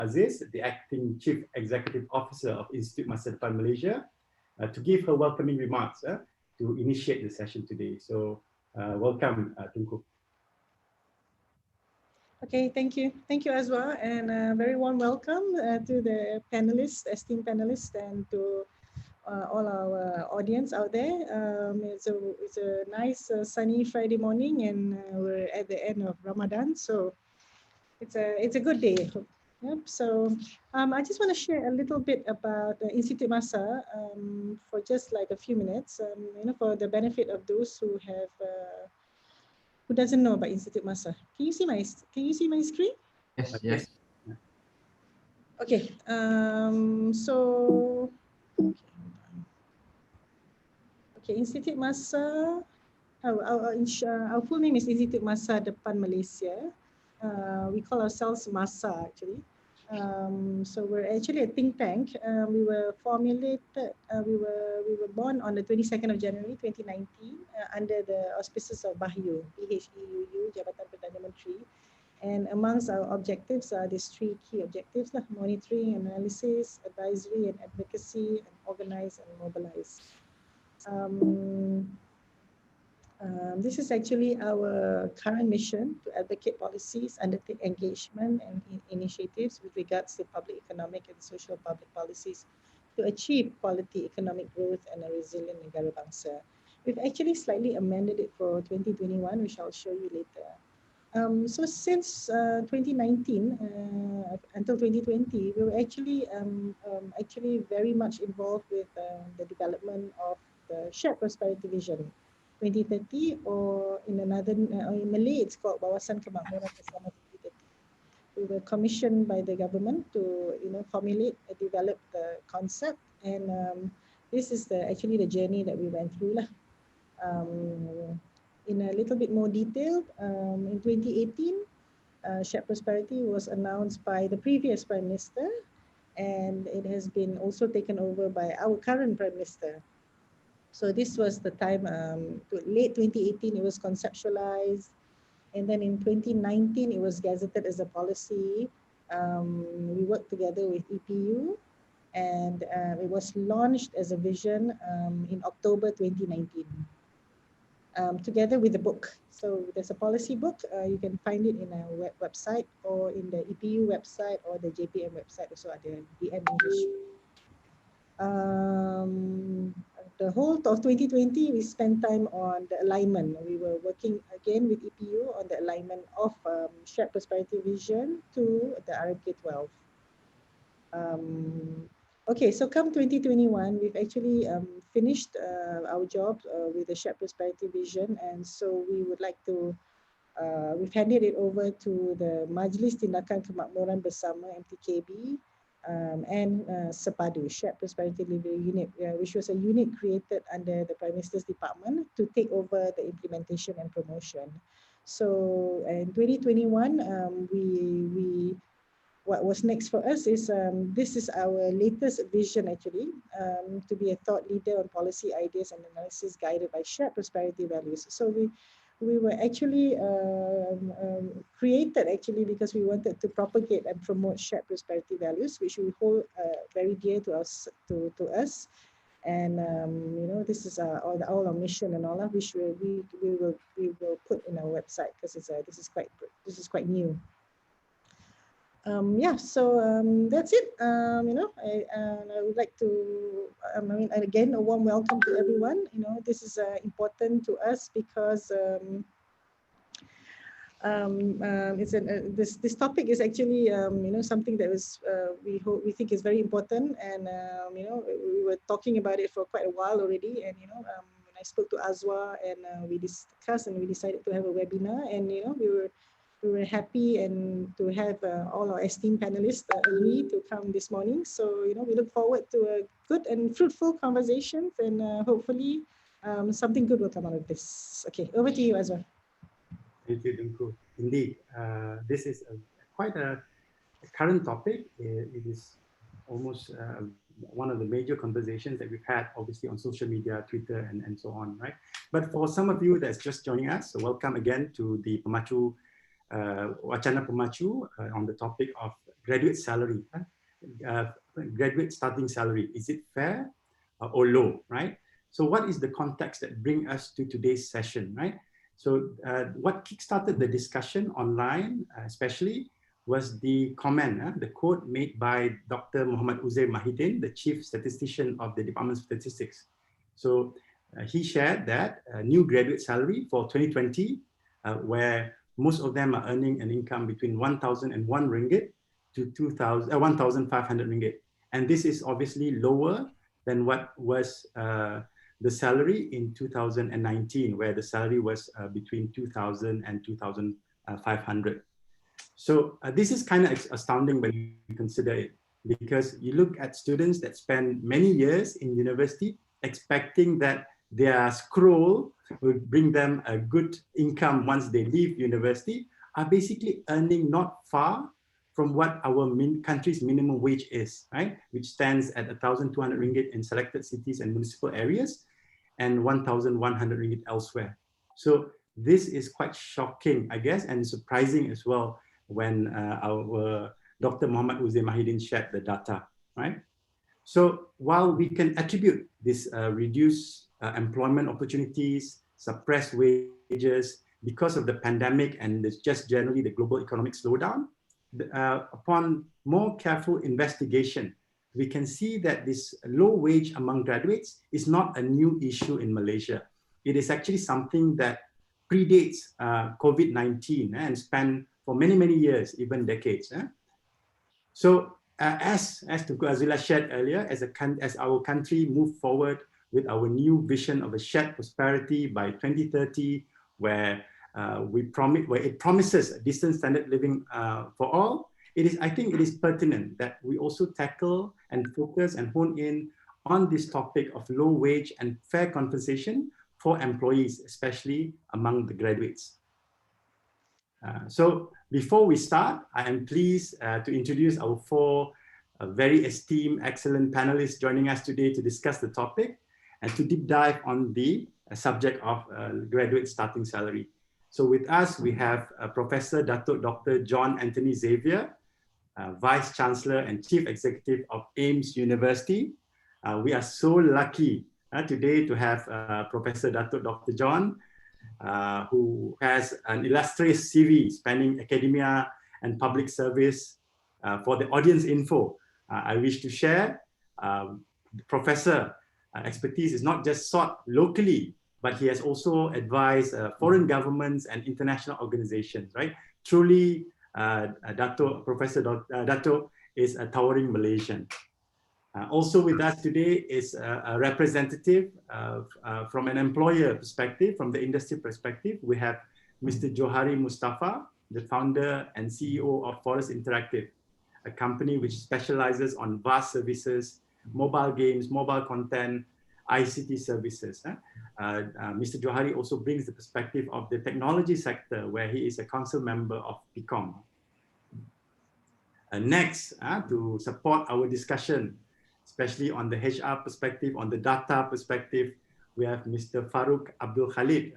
Aziz, the Acting Chief Executive Officer of Institute Masa Depan Malaysia, to give her welcoming remarks to initiate the session today. So welcome, Tunku. Okay, thank you. Thank you, Azwa, and a very warm welcome to the panelists, esteemed panelists, and to all our audience out there. It's a nice sunny Friday morning, and we're at the end of Ramadan, so it's a good day. Yep. So I just want to share a little bit about Institute Masa for just like a few minutes, for the benefit of those who doesn't know about Institute Masa. Can you see my screen? Yes, yes. Okay. Okay, Institute Masa. Our full name is Institute Masa Depan Malaysia. We call ourselves Masa actually. So we're actually a think tank. We were formulated. We were born on the 22nd of January 2019 under the auspices of BHEUU, Jabatan Perdana Menteri. And amongst our objectives are these three key objectives: monitoring, analysis, advisory, and advocacy, and organize and mobilize. This is actually our current mission to advocate policies, undertake engagement and initiatives with regards to public economic and social public policies to achieve quality economic growth and a resilient negara bangsa. We've actually slightly amended it for 2021, which I'll show you later. So since 2019 until 2020, we were actually very much involved with the development of the Shared Prosperity Vision 2030, or in Malay it's called Wawasan Kemakmuran Bersama 2030. We were commissioned by the government to formulate and develop the concept, and this is actually the journey that we went through lah. In a little bit more detail, in 2018, Shared Prosperity was announced by the previous Prime Minister, and it has been also taken over by our current Prime Minister. So this was the time, late 2018, it was conceptualized, and then in 2019, it was gazetted as a policy. We worked together with EPU, and it was launched as a vision in October 2019. Together with the book. So there's a policy book. You can find it in our website or in the EPU website or the JPM website. Also at the DM English. The whole of 2020, we spent time on the alignment. We were working again with EPU on the alignment of Shared Prosperity Vision to the RMK 12. Okay, so come 2021, we've actually finished our job with the Shared Prosperity Vision, and so we would like to, we've handed it over to the Majlis Tindakan Kemakmuran Bersama MTKB and SEPADU, Shared Prosperity Delivery Unit, which was a unit created under the Prime Minister's Department to take over the implementation and promotion. So in 2021, what was next for us is this is our latest vision actually, to be a thought leader on policy ideas and analysis guided by shared prosperity values. So we were actually created actually because we wanted to propagate and promote shared prosperity values, which we hold very dear to us, and this is all our mission and all of which we will put in our website, because this is quite new. Yeah, so that's it. I would like to, again, a warm welcome to everyone. This is important to us because this topic is actually something that was we think is very important, and we were talking about it for quite a while already, and when I spoke to Azwa, and we discussed and we decided to have a webinar, and we were happy and to have all our esteemed panelists agree to come this morning. So, we look forward to a good and fruitful conversations, and hopefully something good will come out of this. Okay, over to you, Azwa. Thank you, Tunku. Indeed, this is quite a current topic. It is almost one of the major conversations that we've had, obviously, on social media, Twitter, and so on, right? But for some of you that's just joining us, so welcome again to the PEMACU Wacana PEMACU on the topic of graduate salary, uh, graduate starting salary. Is it fair or low, right? So what is the context that bring us to today's session, right? So what kickstarted the discussion online, especially, was the comment, the quote made by Dr. Muhammad Uzair Mahidin, the chief statistician of the Department of Statistics. So he shared that new graduate salary for 2020, where most of them are earning an income between 1,001 ringgit to 1,500 ringgit. And this is obviously lower than what was the salary in 2019, where the salary was between 2,000 and 2,500. So this is kind of astounding when you consider it, because you look at students that spend many years in university expecting that their scroll will bring them a good income once they leave university, are basically earning not far from what our country's minimum wage is, right? Which stands at 1,200 ringgit in selected cities and municipal areas and 1,100 ringgit elsewhere. So this is quite shocking, I guess, and surprising as well when our Dr. Muhammad Uzair Mahidin shared the data, right? So while we can attribute this reduced employment opportunities, suppressed wages because of the pandemic and just generally the global economic slowdown, upon more careful investigation, we can see that this low wage among graduates is not a new issue in Malaysia. It is actually something that predates COVID-19 and spanned for many, many years, even decades. So as Tunku Azila shared earlier, as our country move forward with our new vision of a shared prosperity by 2030, where it promises a decent standard living for all, I think it is pertinent that we also tackle and focus and hone in on this topic of low wage and fair compensation for employees, especially among the graduates. So before we start, I am pleased to introduce our four very esteemed, excellent panelists joining us today to discuss the topic and to deep dive on the subject of graduate starting salary. So with us, we have Professor Datuk Dr. John Anthony Xavier, Vice Chancellor and Chief Executive of AIMS University. We are so lucky today to have Professor Datuk Dr. John, who has an illustrious CV spanning academia and public service. For the audience info, I wish to share the professor expertise is not just sought locally, but he has also advised foreign governments and international organizations, right? Truly, Professor Dato is a towering Malaysian. Also with us today is a representative from an employer perspective, from the industry perspective. We have Mr. Johari Mustafa, the founder and CEO of Forest Interactive, a company which specializes on VAS services, mobile games, mobile content, ICT services. Mr. Johari also brings the perspective of the technology sector, where he is a council member of PECOM. Next, to support our discussion, especially on the HR perspective, on the data perspective, we have Mr. Farouk Abdul Khalid,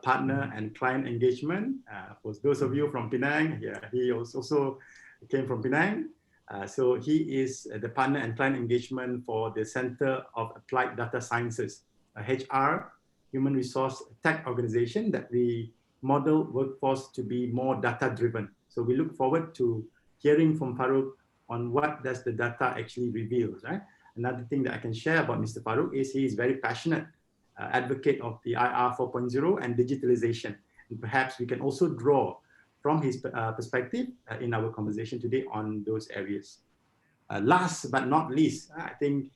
partner and client engagement. For those of you from Penang, he also came from Penang. So he is the partner and client engagement for the Center of Applied Data Sciences, a HR, human resource tech organization that we model workforce to be more data-driven. So we look forward to hearing from Farouk on what does the data actually reveal, right? Another thing that I can share about Mr. Farouk is he is very passionate advocate of the IR 4.0 and digitalization. And perhaps we can also draw from his perspective in our conversation today on those areas. Last but not least, I think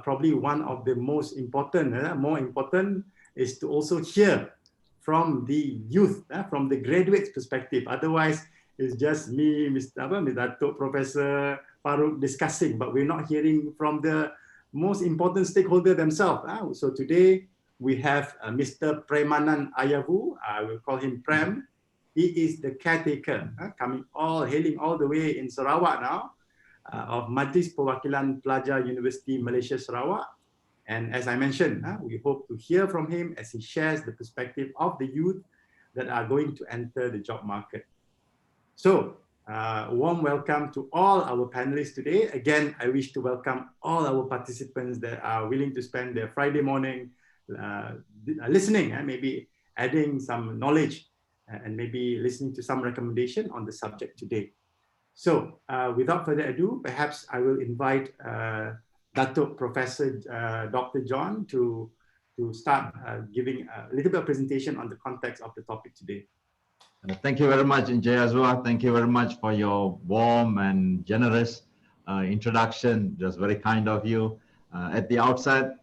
probably one of the most important, more important, is to also hear from the youth, from the graduates' perspective. Otherwise, it's just me, Mr. Datuk Professor Farouk discussing, but we're not hearing from the most important stakeholder themselves. So today we have Mr. Premanan Ayavu. I will call him Prem. He is the caretaker, hailing all the way in Sarawak now, of Majlis Perwakilan Pelajar Universiti Malaysia Sarawak. And as I mentioned, we hope to hear from him as he shares the perspective of the youth that are going to enter the job market. So warm welcome to all our panelists today. Again, I wish to welcome all our participants that are willing to spend their Friday morning listening and maybe adding some knowledge and maybe listening to some recommendation on the subject today. So without further ado, perhaps I will invite Datuk Professor Dr. John to start giving a little bit of presentation on the context of the topic today. Thank you very much, Encik Azwar. Thank you very much for your warm and generous introduction. Just very kind of you. At the outset,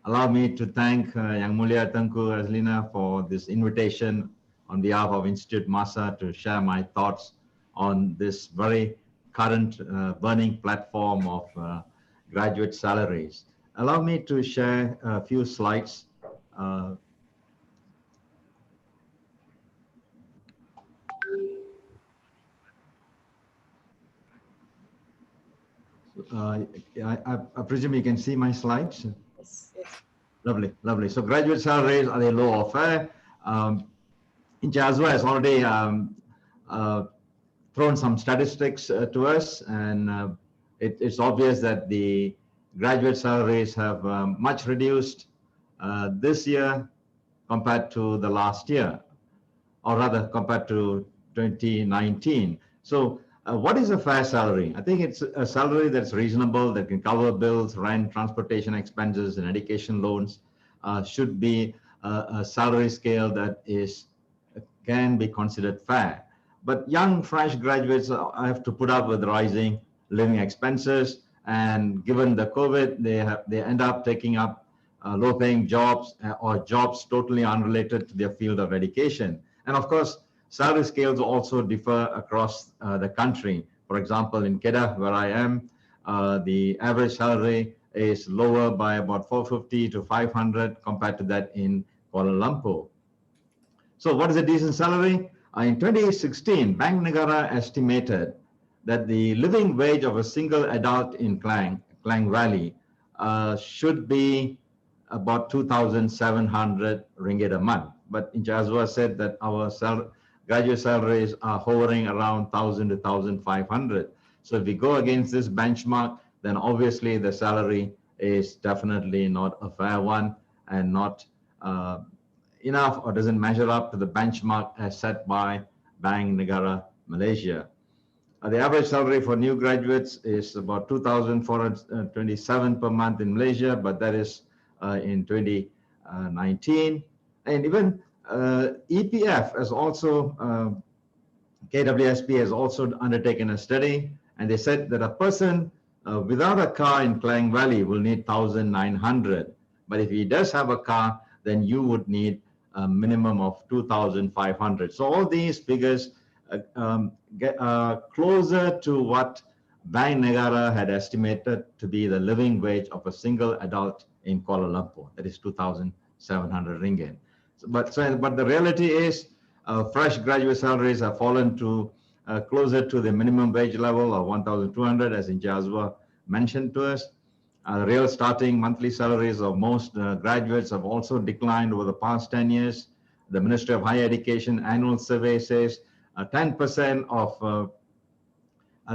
allow me to thank Yang Mulia Tengku Azlina for this invitation on behalf of Institute Masa to share my thoughts on this very current burning platform of graduate salaries. Allow me to share a few slides. I presume you can see my slides. Yes, yes. Lovely, lovely. So graduate salaries, are they low or fair? Encik Azwar has already thrown some statistics to us, and it's obvious that the graduate salaries have much reduced this year compared to the last year, or rather compared to 2019. So what is a fair salary? I think it's a salary that's reasonable, that can cover bills, rent, transportation expenses, and education loans. Should be a salary scale that can be considered fair. But young, fresh graduates have to put up with rising living expenses, and given the COVID, they end up taking up low-paying jobs or jobs totally unrelated to their field of education. And of course, salary scales also differ across the country. For example, in Kedah, where I am, the average salary is lower by about 450 to 500 compared to that in Kuala Lumpur. So what is a decent salary? In 2016, Bank Negara estimated that the living wage of a single adult in Klang Valley should be about 2,700 ringgit a month. But Encik Azwar said that our graduate salaries are hovering around 1,000 to 1,500. So if we go against this benchmark, then obviously the salary is definitely not a fair one and not enough, or doesn't measure up to the benchmark as set by Bank Negara Malaysia. The average salary for new graduates is about 2,427 per month in Malaysia, but that is in 2019. And even EPF has also, KWSP has also undertaken a study, and they said that a person without a car in Klang Valley will need 1,900. But if he does have a car, then you would need a minimum of 2,500. So all these figures get closer to what Bank Negara had estimated to be the living wage of a single adult in Kuala Lumpur. That is 2,700 ringgit. But the reality is fresh graduate salaries have fallen to closer to the minimum wage level of 1,200, as Encik Azwar mentioned to us. Real starting monthly salaries of most graduates have also declined over the past 10 years. The Ministry of Higher Education annual survey says 10% of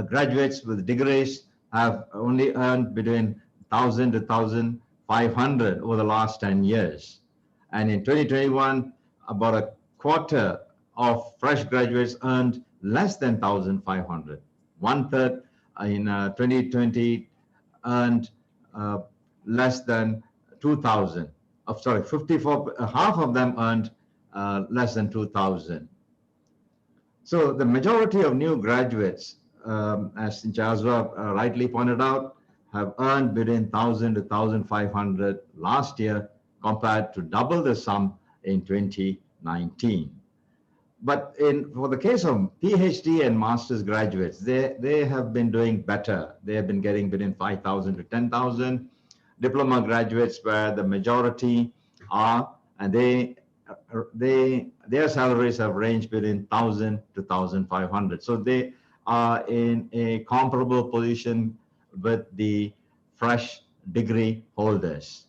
graduates with degrees have only earned between 1,000 to 1,500 over the last 10 years. And in 2021, about a quarter of fresh graduates earned less than 1,500. One third in 2020 earned less than 2,000. Sorry, 54, half of them earned less than 2,000. So the majority of new graduates, as Encik Azwar rightly pointed out, have earned between 1,000 to 1,500 last year, compared to double the sum in 2019. But for the case of PhD and master's graduates, they have been doing better. They have been getting between 5,000 to 10,000. Diploma graduates, where the majority are, and their salaries have ranged between 1,000 to 1,500. So they are in a comparable position with the fresh degree holders.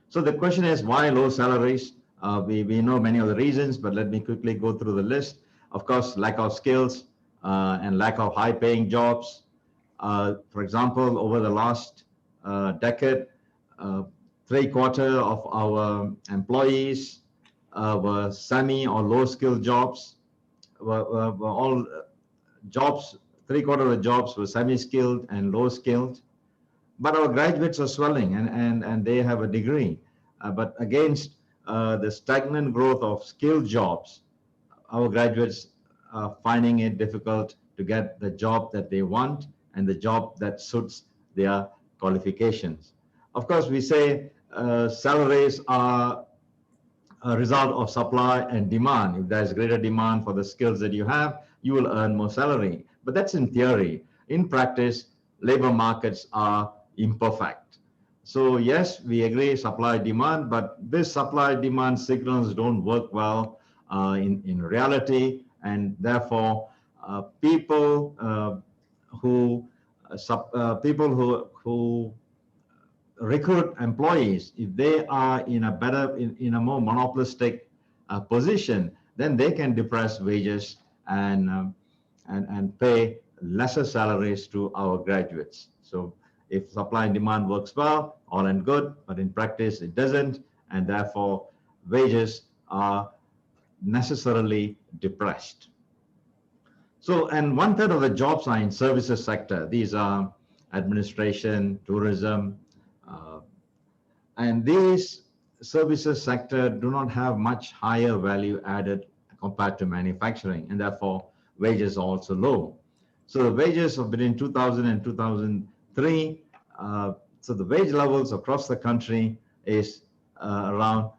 So the question is, why low salaries? We know many of the reasons, but let me quickly go through the list. Of course, lack of skills, and lack of high-paying jobs. For example, over the last decade, three-quarters of our employees were semi or low-skilled jobs, were all jobs, three-quarters of the jobs were semi-skilled and low-skilled. But our graduates are swelling and they have a degree. But against the stagnant growth of skilled jobs, our graduates are finding it difficult to get the job that they want and the job that suits their qualifications. Of course, we say salaries are a result of supply and demand. If there's greater demand for the skills that you have, you will earn more salary. But that's in theory. In practice, labor markets are imperfect. So yes, we agree supply demand, but this supply demand signals don't work well in reality, and therefore people who recruit employees, if they are in a more monopolistic position, then they can depress wages and pay lesser salaries to our graduates. So if supply and demand works well, all and good, but in practice it doesn't, and therefore wages are necessarily depressed. So, and 1/3 of the jobs are in services sector. These are administration, tourism, and these services sector do not have much higher value added compared to manufacturing, and therefore wages are also low. So the wages of between 2000 and 2003, so the wage levels across the country is around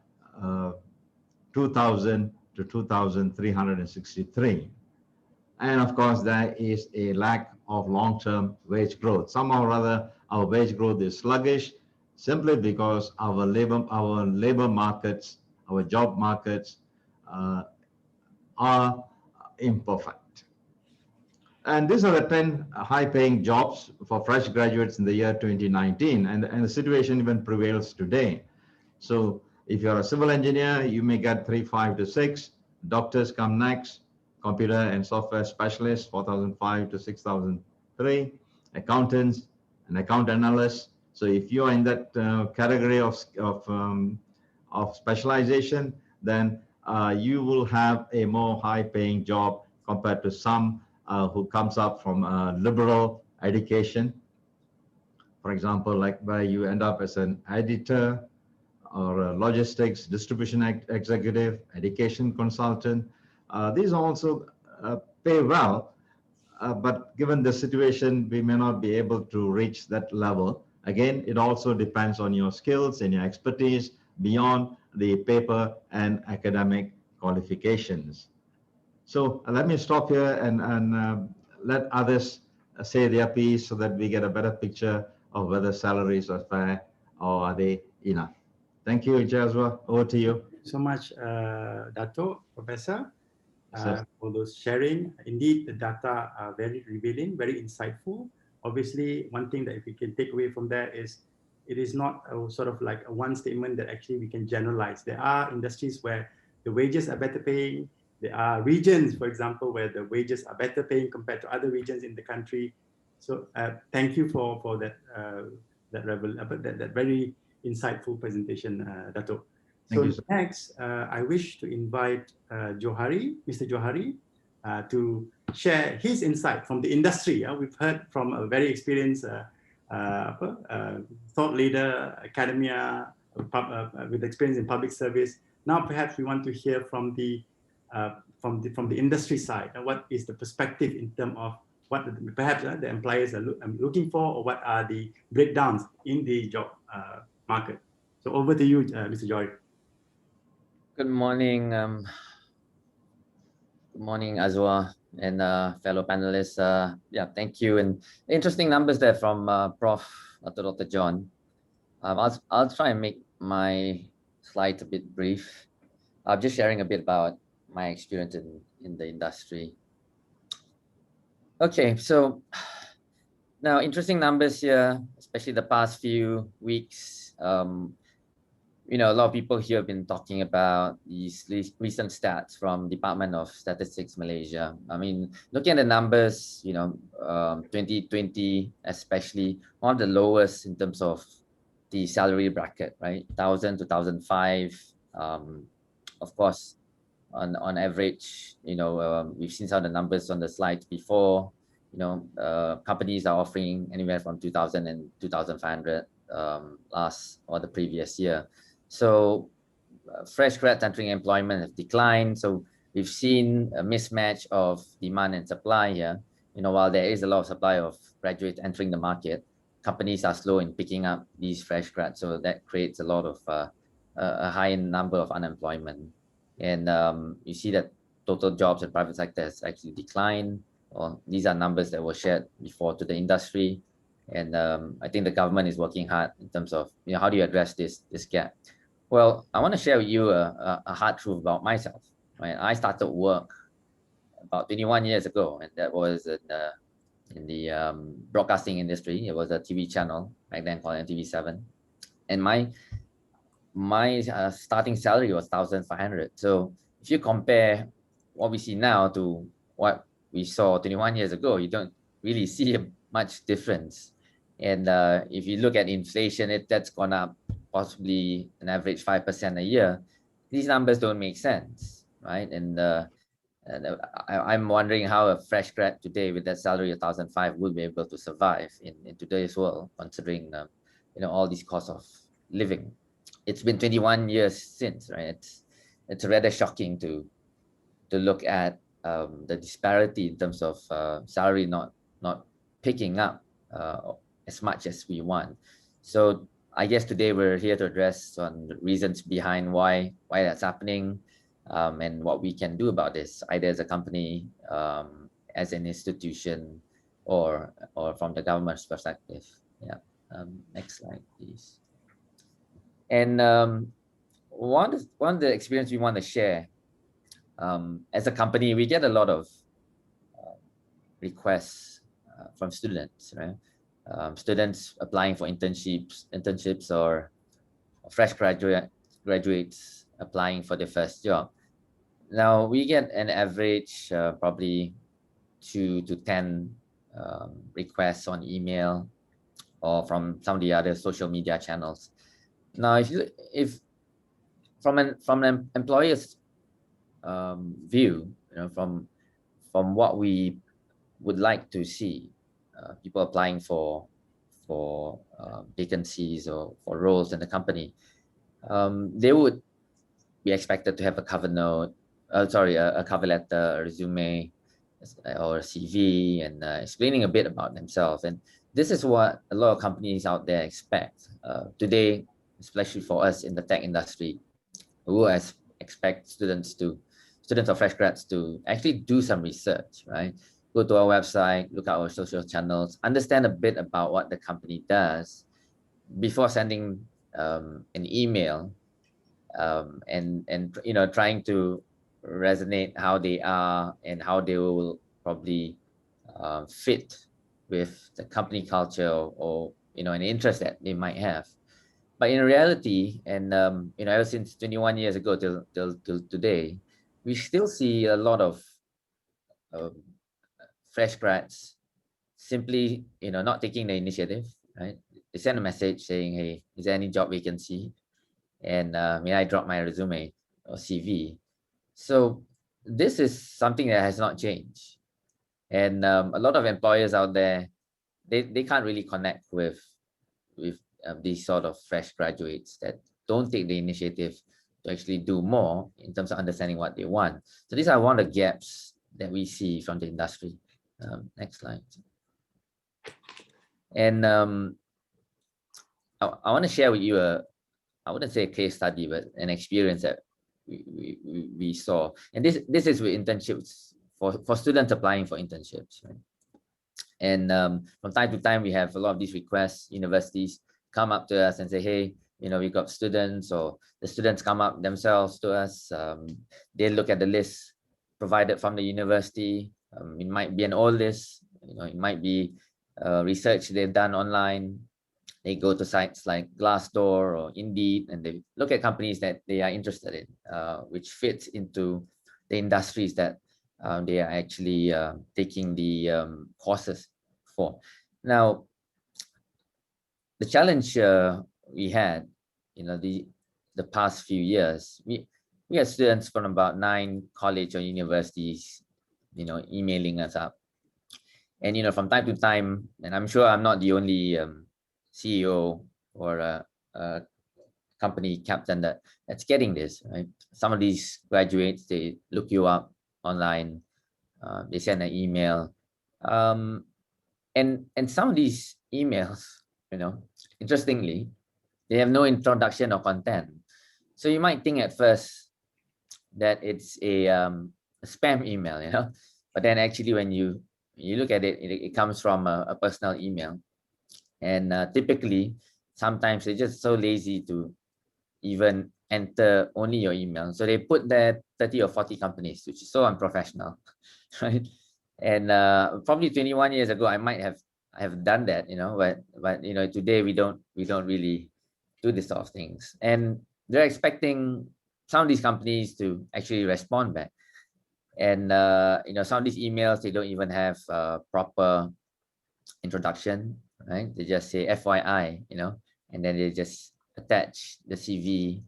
2,000 to 2,363. And of course, there is a lack of long-term wage growth. Somehow or other, our wage growth is sluggish simply because our labor markets, our job markets are imperfect. And these are the 10 high-paying jobs for fresh graduates in the year 2019, and the situation even prevails today. So if you're a civil engineer, you may get 3,500 to 6,000. Doctors come next. Computer and software specialists, 4,500 to 6,003. Accountants and account analysts. So if you're in that category of specialization, then you will have a more high-paying job compared to some who comes up from liberal education. For example, like where you end up as an editor or a logistics distribution executive, education consultant. These also pay well, but given the situation, we may not be able to reach that level. Again, it also depends on your skills and your expertise beyond the paper and academic qualifications. So let me stop here and let others say their piece so that we get a better picture of whether salaries are fair or are they enough. Thank you, Jazwa. Over to you. Thank you so much, Dato, Professor, for those sharing. Indeed, the data are very revealing, very insightful. Obviously, one thing that we can take away from that is it is not a sort of like a one statement that actually we can generalize. There are industries where the wages are better paying. There are regions, for example, where the wages are better paying compared to other regions in the country. So thank you for that that very insightful presentation, Dato. So next, I wish to invite Johari, Mr. Johari, to share his insight from the industry. We've heard from a very experienced thought leader, academia, with experience in public service. Now, perhaps we want to hear from the industry side. What is the perspective in terms of what perhaps the employers are looking for, or what are the breakdowns in the job market? So over to you, Mr. Joy. Good morning. Good morning, Azwa and fellow panelists. Yeah, thank you. And interesting numbers there from Prof. Dr. John. I'll try and make my slides a bit brief. I'm just sharing a bit about my experience in the industry. Okay, so now interesting numbers here, especially the past few weeks. a lot of people here have been talking about these recent stats from Department of Statistics Malaysia. I mean, looking at the numbers, 2020 especially, one of the lowest in terms of the salary bracket, right? 1,000 to 1,005. Of course, on average, we've seen some of the numbers on the slides before. Companies are offering anywhere from 2,000 and 2,500 last or the previous year. So fresh grads entering employment have declined. So we've seen a mismatch of demand and supply here. While there is a lot of supply of graduates entering the market, companies are slow in picking up these fresh grads. So that creates a lot of a high number of unemployment. And you see that total jobs in private sector has actually declined. Well, these are numbers that were shared before to the industry. And I think the government is working hard in terms of, how do you address this gap? Well, I want to share with you a hard truth about myself. Right? I started work about 21 years ago, and that was in the broadcasting industry. It was a TV channel back then called NTV7, and my starting salary was 1,500. So if you compare what we see now to what we saw 21 years ago, you don't really see much difference. And if you look at inflation, that's gone up possibly an average 5% a year. These numbers don't make sense, right? And I'm wondering how a fresh grad today with that salary of 1,500 will be able to survive in today's world, considering all these costs of living. It's been 21 years since, right? It's rather shocking to look at the disparity in terms of salary not picking up as much as we want. So I guess today we're here to address on the reasons behind why that's happening, and what we can do about this, either as a company, as an institution, or from the government's perspective. Yeah. Next slide, please. And one of the experience we want to share, as a company, we get a lot of requests from students, right? Students applying for internships, or fresh graduates applying for their first job. Now we get an average probably 2 to 10 requests on email or from some of the other social media channels. Now, if from an employer's view, from what we would like to see, people applying for vacancies or for roles in the company, they would be expected to have a cover note, a cover letter, a resume, or a CV, and explaining a bit about themselves. And this is what a lot of companies out there expect today, especially for us in the tech industry, who expect students or fresh grads to actually do some research, right? Go to our website, look at our social channels, understand a bit about what the company does before sending an email, and trying to resonate how they are and how they will probably fit with the company culture, or an interest that they might have. But in reality, and ever since 21 years ago till today, we still see a lot of fresh grads simply not taking the initiative, right? They send a message saying, hey, is there any job vacancy, and may I drop my resume or CV? So this is something that has not changed, and a lot of employers out there, they can't really connect with these sort of fresh graduates that don't take the initiative to actually do more in terms of understanding what they want. So these are one of the gaps that we see from the industry. Next slide. And I want to share with you I wouldn't say a case study, but an experience that we saw. And this is with internships for students applying for internships, right? And from time to time, we have a lot of these requests. Universities come up to us and say, hey, we've got students, or the students come up themselves to us. They look at the list provided from the university. It might be an old list, it might be research they've done online. they go to sites like Glassdoor or Indeed, and they look at companies that they are interested in, which fits into the industries that they are actually taking the courses for. Now, the challenge we had, the past few years, we had students from about 9 college or universities, emailing us up. And, from time to time, and I'm sure I'm not the only CEO or a company captain that's getting this, right? Some of these graduates, they look you up online, they send an email. And some of these emails, interestingly, they have no introduction or content. So you might think at first that it's a spam email, but then actually when you look at it, it comes from a personal email. And typically, sometimes they're just so lazy to even enter only your email. So they put there 30 or 40 companies, which is so unprofessional, right? And probably 21 years ago, I might have done that, but today we don't really do this sort of things. And they're expecting some of these companies to actually respond back. And some of these emails, they don't even have proper introduction, right? They just say FYI, and then they just attach the CV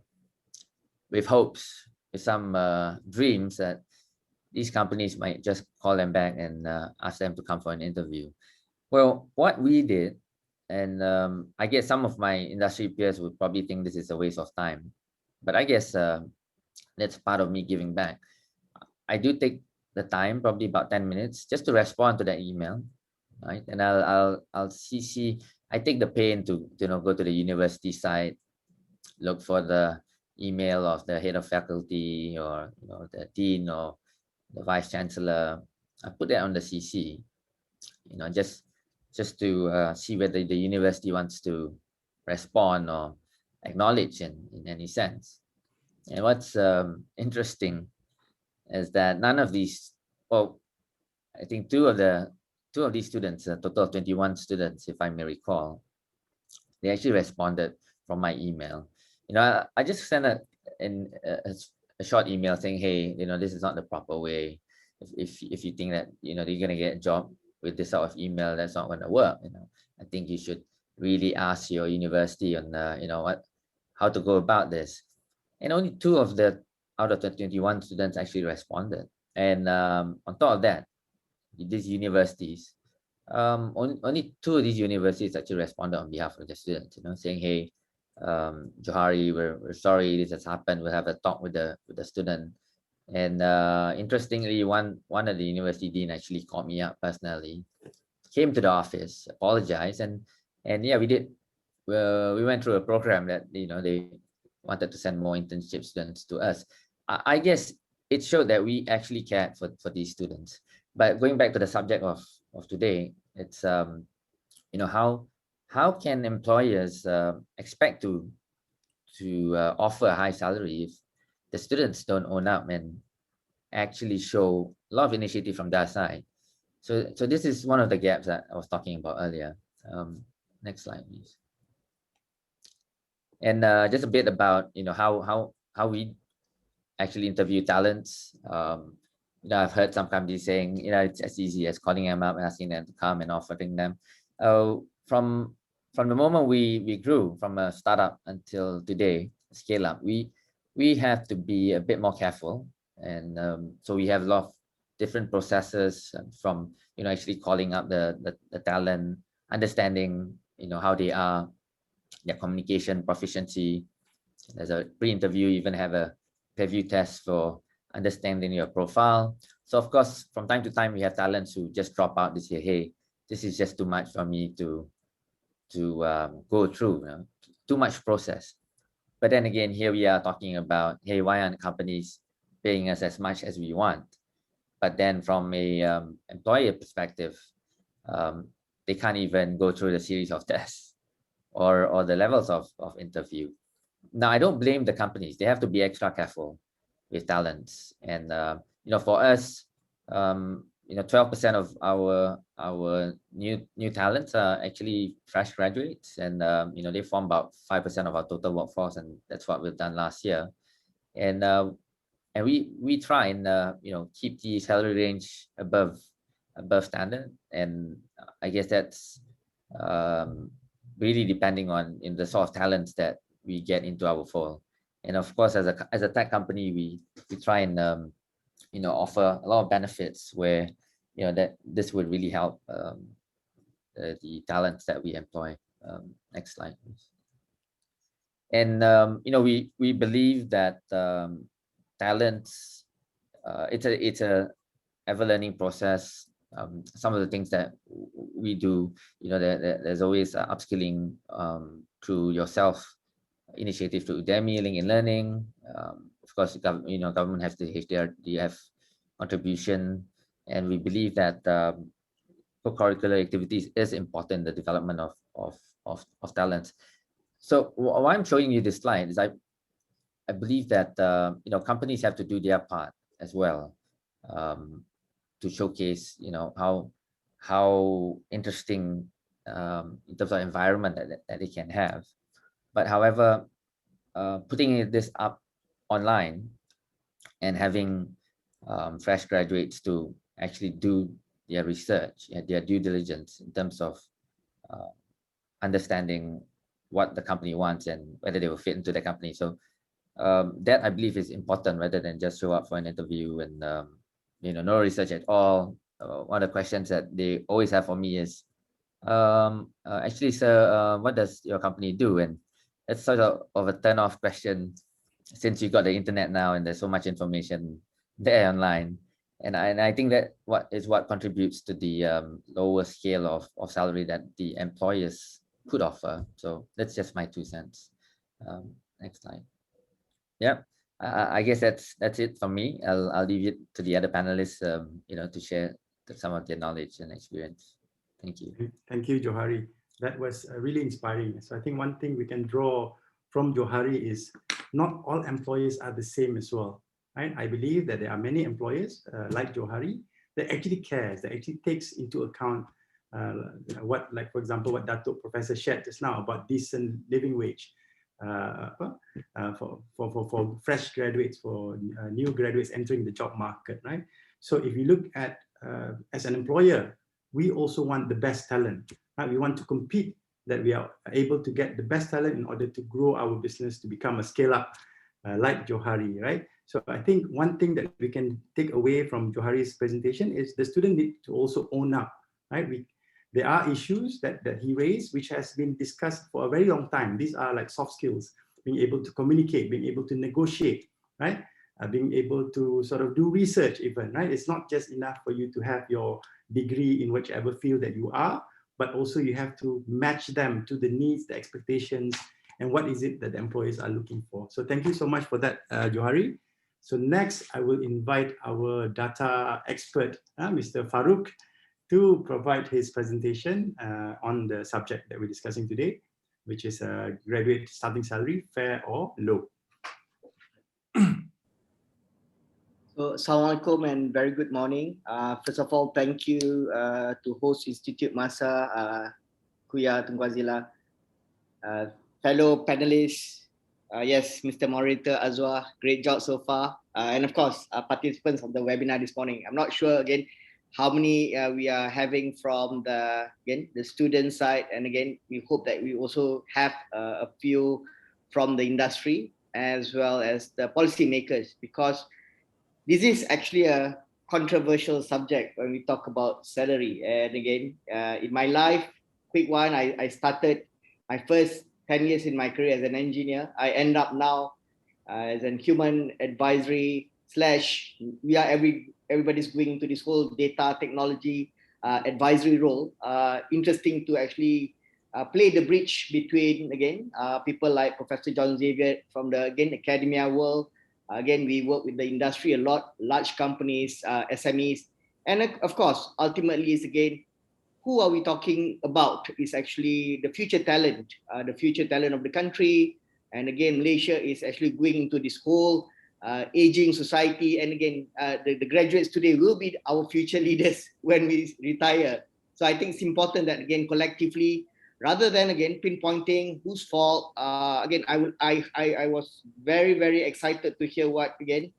with hopes, with some dreams that these companies might just call them back and ask them to come for an interview. Well, what we did, and I guess some of my industry peers would probably think this is a waste of time, but I guess that's part of me giving back. I do take the time, probably about 10 minutes, just to respond to that email, right? And I'll CC. I take the pain to go to the university site, look for the email of the head of faculty or the dean or the vice chancellor. I put that on the CC, just to see whether the university wants to respond or acknowledge in any sense. And what's interesting is that none of these, well, I think two of these students, a total of 21 students, if I may recall, they actually responded from my email. I just sent a short email saying, hey, this is not the proper way. If you think that you're gonna get a job with this sort of email, that's not gonna work. I think you should really ask your university on how to go about this. And only 2 of the out of the 21 students actually responded. And on top of that, these universities, only 2 of these universities actually responded on behalf of the students, saying, hey, Johari, we're sorry this has happened. We'll have a talk with the student. And interestingly, one of the university dean actually called me up personally, came to the office, apologized, and yeah, we did. We went through a program that they wanted to send more internship students to us. I guess it showed that we actually cared for these students. But going back to the subject of today, it's how can employers expect to offer a high salary if the students don't own up and actually show a lot of initiative from their side? So this is one of the gaps that I was talking about earlier. Next slide, please. And just a bit about how we actually interview talents. I've heard some companies saying it's as easy as calling them up and asking them to come and offering them. From the moment we grew from a startup until today, scale up, we have to be a bit more careful, and so we have a lot of different processes from actually calling up the talent, understanding how they are, their communication proficiency. There's a pre-interview, you even have a review test for understanding your profile. So of course, from time to time, we have talents who just drop out. They say, hey, this is just too much for me to go through, too much process. But then again, here we are talking about, hey, why aren't companies paying us as much as we want? But then from a employer perspective, they can't even go through the series of tests or the levels of interview. Now, I don't blame the companies. They have to be extra careful with talents. And, for us, 12% of our new talents are actually fresh graduates, and they form about 5% of our total workforce, and that's what we've done last year. And we try and keep the salary range above standard, and I guess that's really depending on the sort of talents that we get into our fold. And of course, as a tech company, we try and offer a lot of benefits where that this would really help the talents that we employ. Next slide, please. And we believe that talents, it's a ever learning process. Some of the things that we do, there's always upskilling through yourself initiative, through Udemy, LinkedIn Learning. Of course, government has the HDF contribution, and we believe that co-curricular activities is important in the development of talents. So why I'm showing you this slide is I believe that companies have to do their part as well, to showcase how interesting in terms of environment that they can have. But however, putting this up online and having fresh graduates to actually do their research and their due diligence in terms of understanding what the company wants and whether they will fit into the company. So that I believe is important, rather than just show up for an interview and no research at all. One of the questions that they always have for me is, actually, sir, what does your company do? And it's sort of a turn-off question, since you got the internet now and there's so much information there online. And I think that what contributes to the lower scale of salary that the employers could offer. So that's just my 2 cents. Next slide. Yeah, I guess that's it from me. I'll leave it to the other panelists, to share some of their knowledge and experience. Thank you. Thank you, Johari. That was really inspiring. So I think one thing we can draw from Johari is not all employers are the same as well, right? I believe that there are many employers like Johari that actually cares, that actually takes into account like for example, what Datuk Professor shared just now about decent living wage for fresh graduates, for new graduates entering the job market, right? So if you look at as an employer, we also want the best talent, right? We want to compete, that we are able to get the best talent in order to grow our business to become a scale-up like Johari, right? So I think one thing that we can take away from Johari's presentation is the student need to also own up, right? There are issues that he raised, which has been discussed for a very long time. These are like soft skills, being able to communicate, being able to negotiate, right? Being able to sort of do research even, right? It's not just enough for you to have your degree in whichever field that you are, but also you have to match them to the needs, the expectations, and what is it that the employers are looking for. So thank you so much for that, Johari. So next, I will invite our data expert, Mr. Farouk, to provide his presentation on the subject that we're discussing today, which is graduate starting salary, fair or low. So, Assalamualaikum and very good morning. First of all, thank you to host Institute Masa, Kuya Tunku Azila, fellow panelists, yes, Mr. Moderator Azwa, great job so far, and of course, participants of the webinar this morning. I'm not sure again how many we are having from the student side, and again, we hope that we also have a few from the industry as well as the policymakers, because this is actually a controversial subject when we talk about salary. And again, in my life, quick one, I started my first 10 years in my career as an engineer. I end up now as a human advisory / we are everybody's going into this whole data technology advisory role. Interesting to actually play the bridge between, again, people like Professor John Xavier from the, academia world. Again, we work with the industry a lot, large companies, SMEs. And of course, ultimately is again, who are we talking about is actually the future talent of the country. And again, Malaysia is actually going into this whole aging society, and again, the graduates today will be our future leaders when we retire. So I think it's important that again collectively, rather than again pinpointing whose fault, again I was very excited to hear what again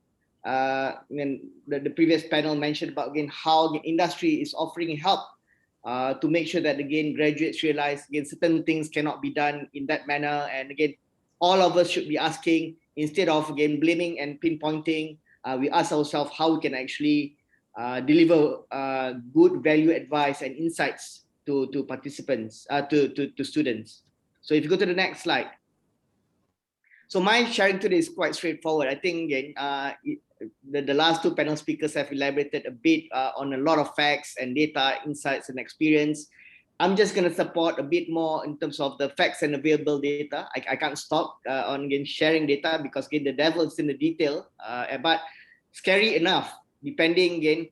when the previous panel mentioned about again how the industry is offering help to make sure that again graduates realize again certain things cannot be done in that manner, and again all of us should be asking, instead of again blaming and pinpointing, we ask ourselves how we can actually deliver good value advice and insights to participants, to students. So if you go to the next slide. So my sharing today is quite straightforward. I think again, the last two panel speakers have elaborated a bit on a lot of facts and data, insights and experience. I'm just going to support a bit more in terms of the facts and available data. I can't stop on again sharing data, because again the devil is in the detail. But scary enough, depending again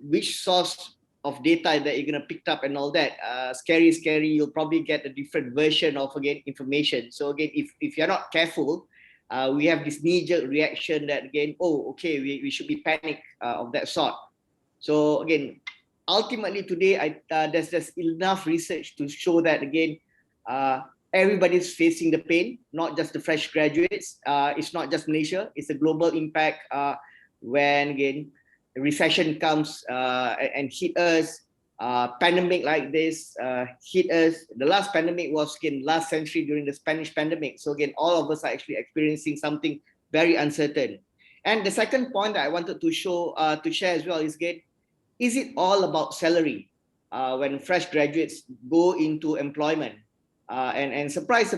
which source of data that you're going to pick up and all that, scary, you'll probably get a different version of again information. So again, if you're not careful, we have this knee-jerk reaction that again, oh, okay, we should be panicked of that sort. So again, ultimately today, there's enough research to show that again, everybody's facing the pain, not just the fresh graduates. It's not just Malaysia, it's a global impact when again, recession comes and hit us, pandemic like this hit us. The last pandemic was again last century during the Spanish pandemic. So again, all of us are actually experiencing something very uncertain. And the second point that I wanted to share as well is again, is it all about salary when fresh graduates go into employment? And surprise,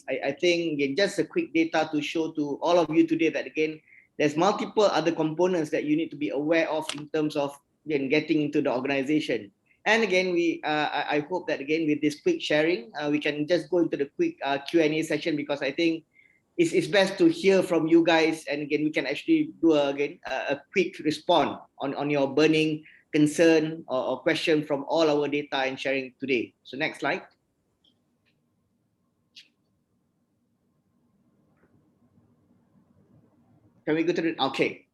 I think again, just a quick data to show to all of you today that again, there's multiple other components that you need to be aware of in terms of again getting into the organization. And again, I hope that again with this quick sharing, we can just go into the quick Q&A session, because I think it's best to hear from you guys, and again we can actually do a quick response on your burning concern or question from all our data and sharing today. So next slide. Can we go to the, okay.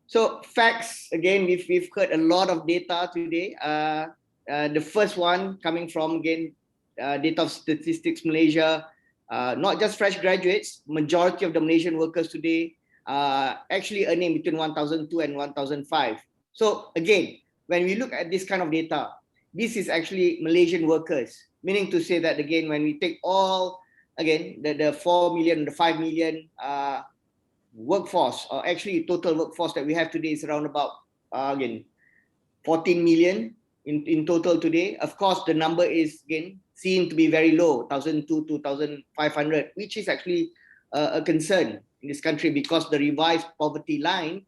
So facts, again, we've heard a lot of data today. The first one coming from again, data of Statistics Malaysia, not just fresh graduates, majority of the Malaysian workers today actually earning between 1,002 and 1,005. So again, when we look at this kind of data, this is actually Malaysian workers, meaning to say that again, when we take all, again, the 4 million, the 5 million workforce, or actually total workforce that we have today is around about, again, 14 million in total today. Of course, the number is again seen to be very low, 1,200 to 2,500, which is actually a concern in this country, because the revised poverty line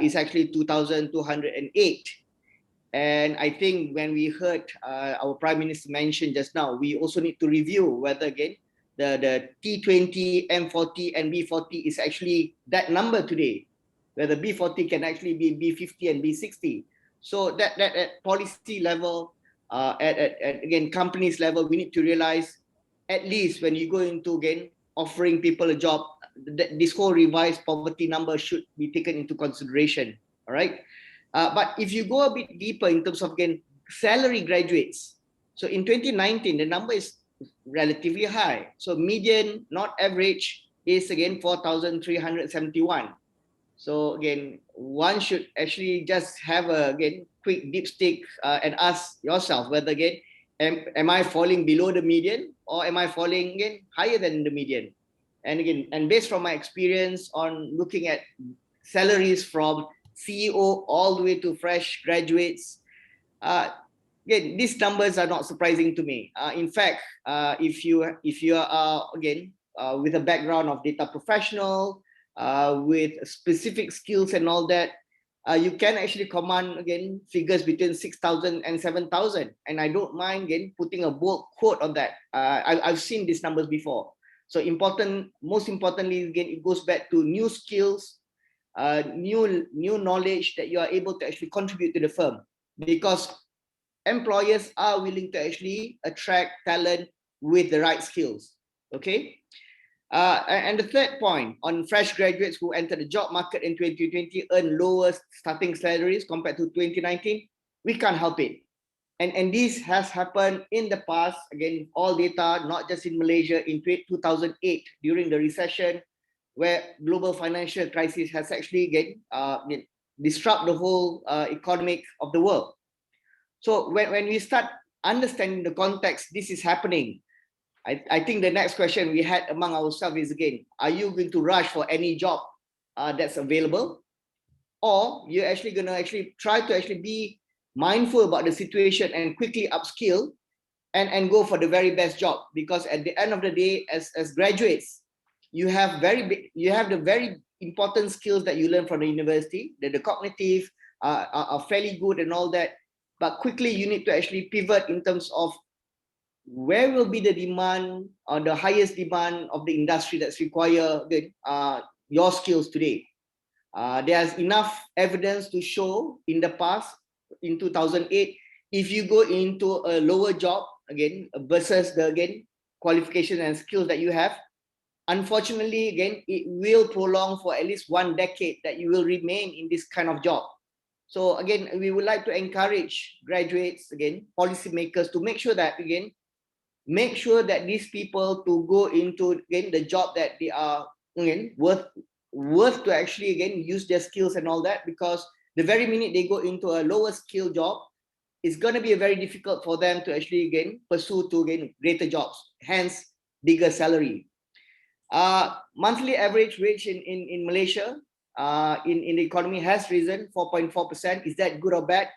is actually 2,208. And I think when we heard our Prime Minister mention just now, we also need to review whether again the T20, M40 and B40 is actually that number today, whether B40 can actually be B50 and B60. So that at policy level, at again companies level, we need to realize, at least when you go into again offering people a job, this whole revised poverty number should be taken into consideration. All right. But if you go a bit deeper in terms of again salary graduates, so in 2019 the number is relatively high. So median, not average, is again 4,371. So again, one should actually just have a again quick dipstick and ask yourself whether again, am I falling below the median, or am I falling again higher than the median? And again, and based from my experience on looking at salaries from CEO all the way to fresh graduates, again, these numbers are not surprising to me. In fact, if you are again with a background of data professional, with specific skills and all that, you can actually command again figures between 6,000 and 7,000. And I don't mind again putting a bold quote on that. I've seen these numbers before. So most importantly, again, it goes back to new skills, new knowledge that you are able to actually contribute to the firm, because employers are willing to actually attract talent with the right skills. Okay. And the third point on fresh graduates who enter the job market in 2020 earn lower starting salaries compared to 2019, we can't help it. And this has happened in the past, again, all data, not just in Malaysia, in 2008, during the recession, where global financial crisis has actually disrupt the whole economic of the world. So when we start understanding the context, this is happening. I think the next question we had among ourselves is, again, are you going to rush for any job that's available? Or you're actually going to try to be mindful about the situation and quickly upskill and go for the very best job? Because at the end of the day, as graduates, you have the very important skills that you learn from the university. The cognitive are fairly good and all that, but quickly you need to actually pivot in terms of where will be the demand or the highest demand of the industry that's require your skills today. There's enough evidence to show in the past, in 2008, if you go into a lower job again versus the qualification and skills that you have, unfortunately, again, it will prolong for at least 1 decade that you will remain in this kind of job. So again, we would like to encourage graduates, again, policymakers, to make sure that these people to go into the job that they are worth to actually use their skills and all that, because the very minute they go into a lower skill job, it's going to be very difficult for them to actually pursue to greater jobs, hence bigger salary. Monthly average wage in Malaysia in the economy has risen 4.4%. Is that good or bad?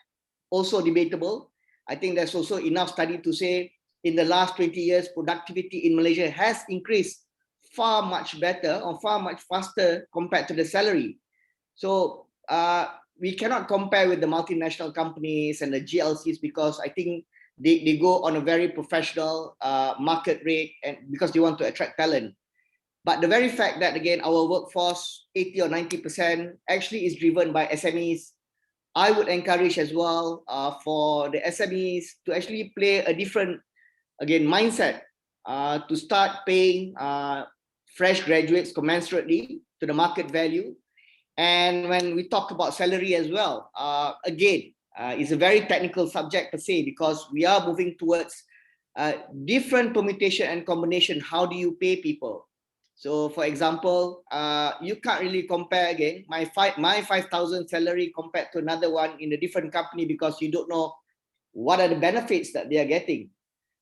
Also debatable. I think there's also enough study to say in the last 20 years, productivity in Malaysia has increased far much better or far much faster compared to the salary. So we cannot compare with the multinational companies and the GLCs, because I think they go on a very professional market rate, and because they want to attract talent. But the very fact that, again, our workforce, 80 or 90% actually is driven by SMEs, I would encourage as well for the SMEs to actually play a different, mindset, to start paying fresh graduates commensurately to the market value. And when we talk about salary as well, it's a very technical subject per se, because we are moving towards different permutation and combination. How do you pay people? So, for example, you can't really compare my 5,000 salary compared to another one in a different company, because you don't know what are the benefits that they are getting,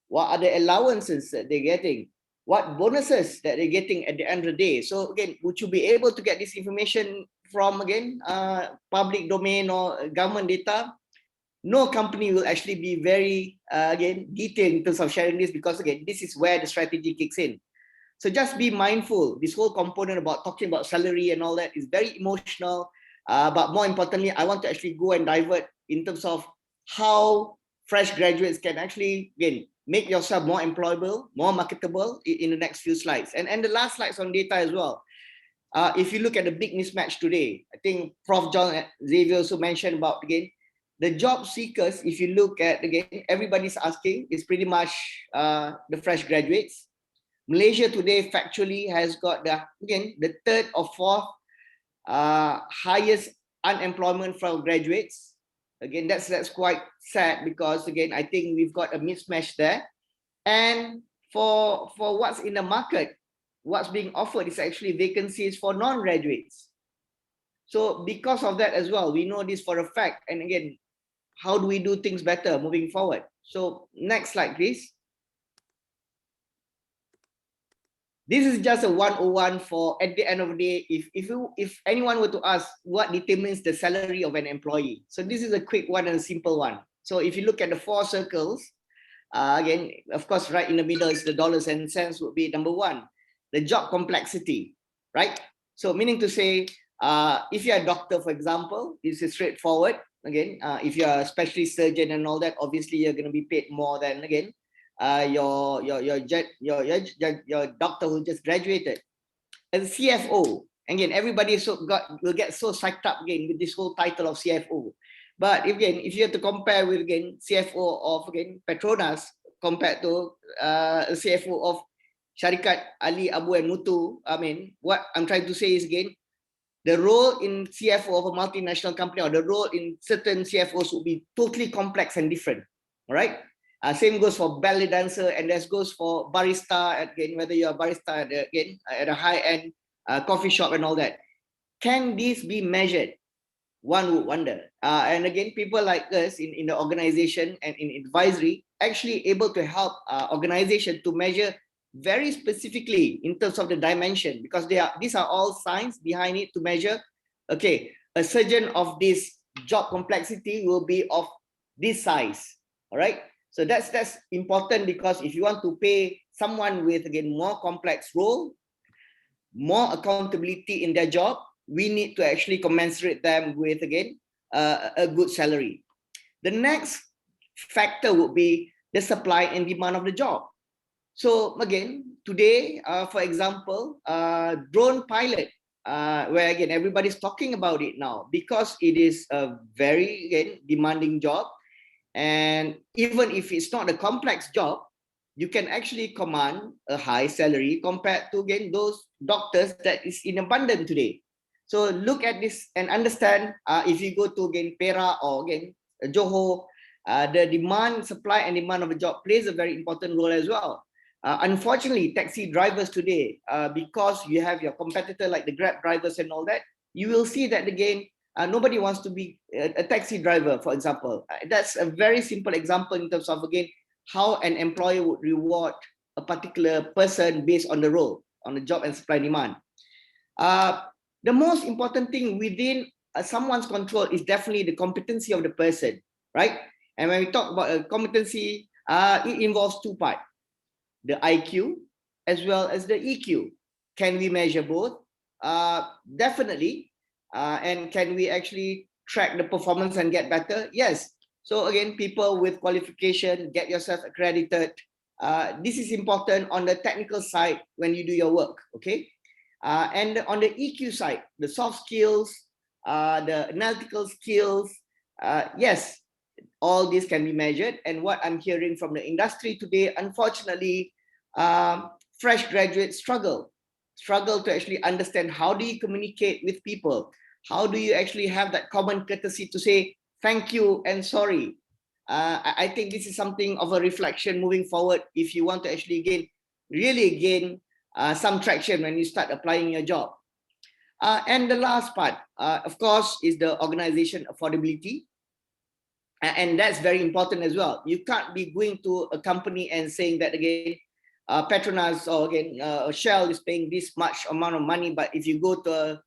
what are the allowances that they're getting, what bonuses that they're getting at the end of the day. So again, would you be able to get this information from public domain or government data? No company will actually be very detailed in terms of sharing this, because again, this is where the strategy kicks in. So just be mindful. This whole component about talking about salary and all that is very emotional. But more importantly, I want to actually go and divert in terms of how fresh graduates can actually make yourself more employable, more marketable in the next few slides. And the last slides on data as well. If you look at the big mismatch today, I think Prof. John Xavier also mentioned about, the job seekers, if you look at, everybody's asking, is pretty much the fresh graduates. Malaysia today factually has got the third or fourth highest unemployment from graduates. Again, that's quite sad, because I think we've got a mismatch there. And for what's in the market, what's being offered is actually vacancies for non-graduates. So because of that as well, we know this for a fact. And again, how do we do things better moving forward? So next slide, please. This is just a 101 for, at the end of the day, if anyone were to ask what determines the salary of an employee. So this is a quick one and a simple one. So if you look at the 4 circles, again, of course, right in the middle is the dollars and cents would be number 1, the job complexity, right? So meaning to say, if you're a doctor, for example, this is straightforward. Again, if you're a specialist surgeon and all that, obviously you're going to be paid more than, your doctor who just graduated. As a CFO, again, everybody will get so psyched up with this whole title of CFO. But again, if you have to compare with CFO of Petronas compared to CFO of Syarikat Ali Abu and Mutu. I mean, what I'm trying to say is again, the role in CFO of a multinational company or the role in certain CFOs would be totally complex and different. All right. Same goes for ballet dancer, and that goes for barista. Again, whether you're a barista at a high-end coffee shop and all that. Can this be measured? One would wonder. And again, people like us in the organization and in advisory actually able to help organization to measure very specifically in terms of the dimension, because these are all science behind it to measure. Okay, a surgeon of this job complexity will be of this size. All right. So that's important, because if you want to pay someone with again more complex role, more accountability in their job, we need to actually commensurate them with again a good salary. The next factor would be the supply and demand of the job. So again, today, for example, drone pilot, where again everybody's talking about it now because it is a very again demanding job, and even if it's not a complex job, you can actually command a high salary compared to again those doctors that is in abundance today. So look at this and understand, if you go to again Perak or again Johor, the demand, supply and demand of a job plays a very important role as well. Unfortunately, taxi drivers today, because you have your competitor like the Grab drivers and all that, you will see that again, nobody wants to be a taxi driver, for example. That's a very simple example in terms of again, how an employer would reward a particular person based on the role, on the job and supply demand. The most important thing within someone's control is definitely the competency of the person, right? And when we talk about a competency, it involves two parts, the IQ as well as the EQ. Can we measure both? Definitely. And can we actually track the performance and get better? Yes. So again, people with qualification, get yourself accredited. This is important on the technical side when you do your work, okay? And on the EQ side, the soft skills, the analytical skills, yes, all these can be measured. And what I'm hearing from the industry today, unfortunately, fresh graduates struggle to actually understand how do you communicate with people? How do you actually have that common courtesy to say thank you and sorry? I think this is something of a reflection moving forward if you want to actually really gain some traction when you start applying your job. And the last part, of course, is the organization affordability. And that's very important as well. You can't be going to a company and saying that again, Petronas or again Shell is paying this much amount of money, but if you go to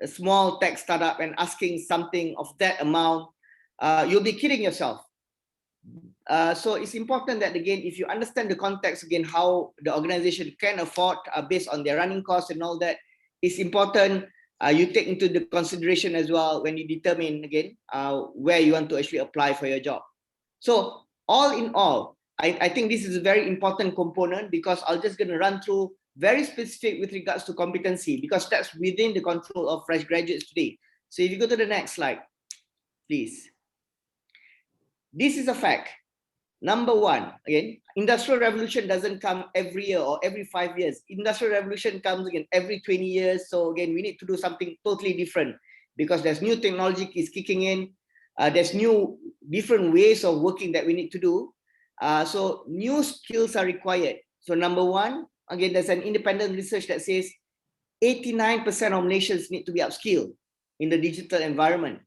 a small tech startup and asking something of that amount, you'll be kidding yourself. So it's important that again, if you understand the context again, how the organization can afford based on their running costs and all that, it's important you take into the consideration as well when you determine again where you want to actually apply for your job. So all in all, I think this is a very important component, because I'm just going to run through very specific with regards to competency, because that's within the control of fresh graduates today. So if you go to the next slide, please. This is a fact. Number one, again, industrial revolution doesn't come every year or every 5 years. Industrial revolution comes again every 20 years. So again, we need to do something totally different, because there's new technology is kicking in. There's new different ways of working that we need to do. So new skills are required. So number one, again, there's an independent research that says 89% of nations need to be upskilled in the digital environment.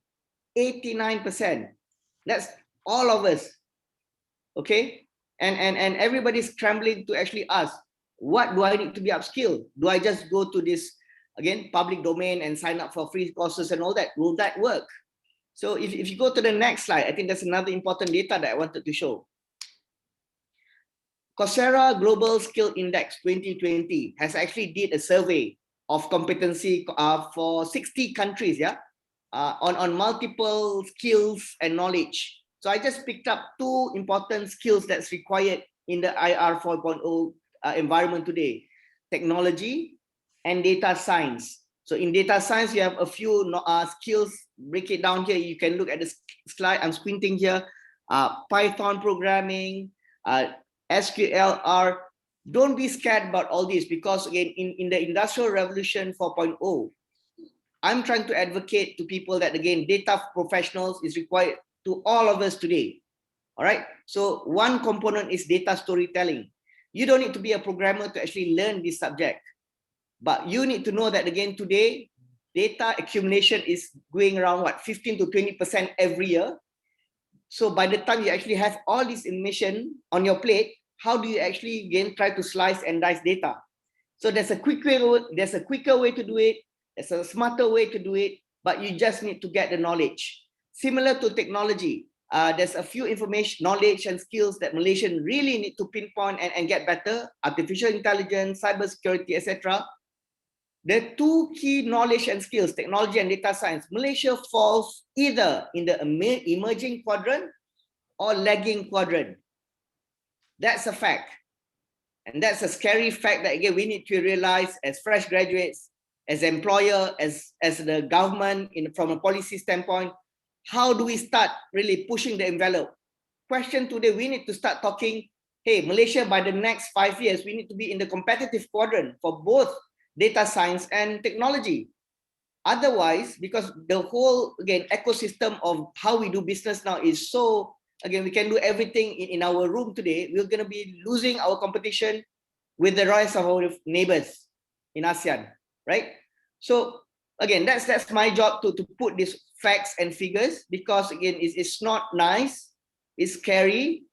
89%. That's all of us. Okay, and everybody's scrambling to actually ask, what do I need to be upskilled? Do I just go to this again public domain and sign up for free courses and all that? Will that work? So if you go to the next slide, I think that's another important data that I wanted to show. Coursera Global Skill Index 2020 has actually did a survey of competency for 60 countries, on multiple skills and knowledge. So I just picked up two important skills that's required in the IR 4.0 environment today: technology and data science. So in data science, you have a few skills. Break it down here. You can look at the slide. I'm squinting here. Python programming, SQL, R, don't be scared about all this, because again, in the Industrial Revolution 4.0, I'm trying to advocate to people that again, data professionals is required to all of us today. All right. So one component is data storytelling. You don't need to be a programmer to actually learn this subject, but you need to know that again, today, data accumulation is going around what, 15 to 20% every year. So by the time you actually have all this information on your plate, how do you actually again try to slice and dice data? So there's a quicker way to do it. There's a smarter way to do it, but you just need to get the knowledge. Similar to technology, there's a few information, knowledge and skills that Malaysians really need to pinpoint and get better. Artificial intelligence, cybersecurity, etc. The two key knowledge and skills, technology and data science, Malaysia falls either in the emerging quadrant or lagging quadrant. That's a fact. And that's a scary fact that again, we need to realize as fresh graduates, as employer, as the government, from a policy standpoint, how do we start really pushing the envelope? Question today, we need to start talking, hey, Malaysia, by the next 5 years, we need to be in the competitive quadrant for both data science and technology. Otherwise, because the whole, again, ecosystem of how we do business now is so, again, we can do everything in our room today, we're going to be losing our competition with the rest of our neighbors in ASEAN, right? So again, that's my job to put these facts and figures, because again, it's not nice, it's scary,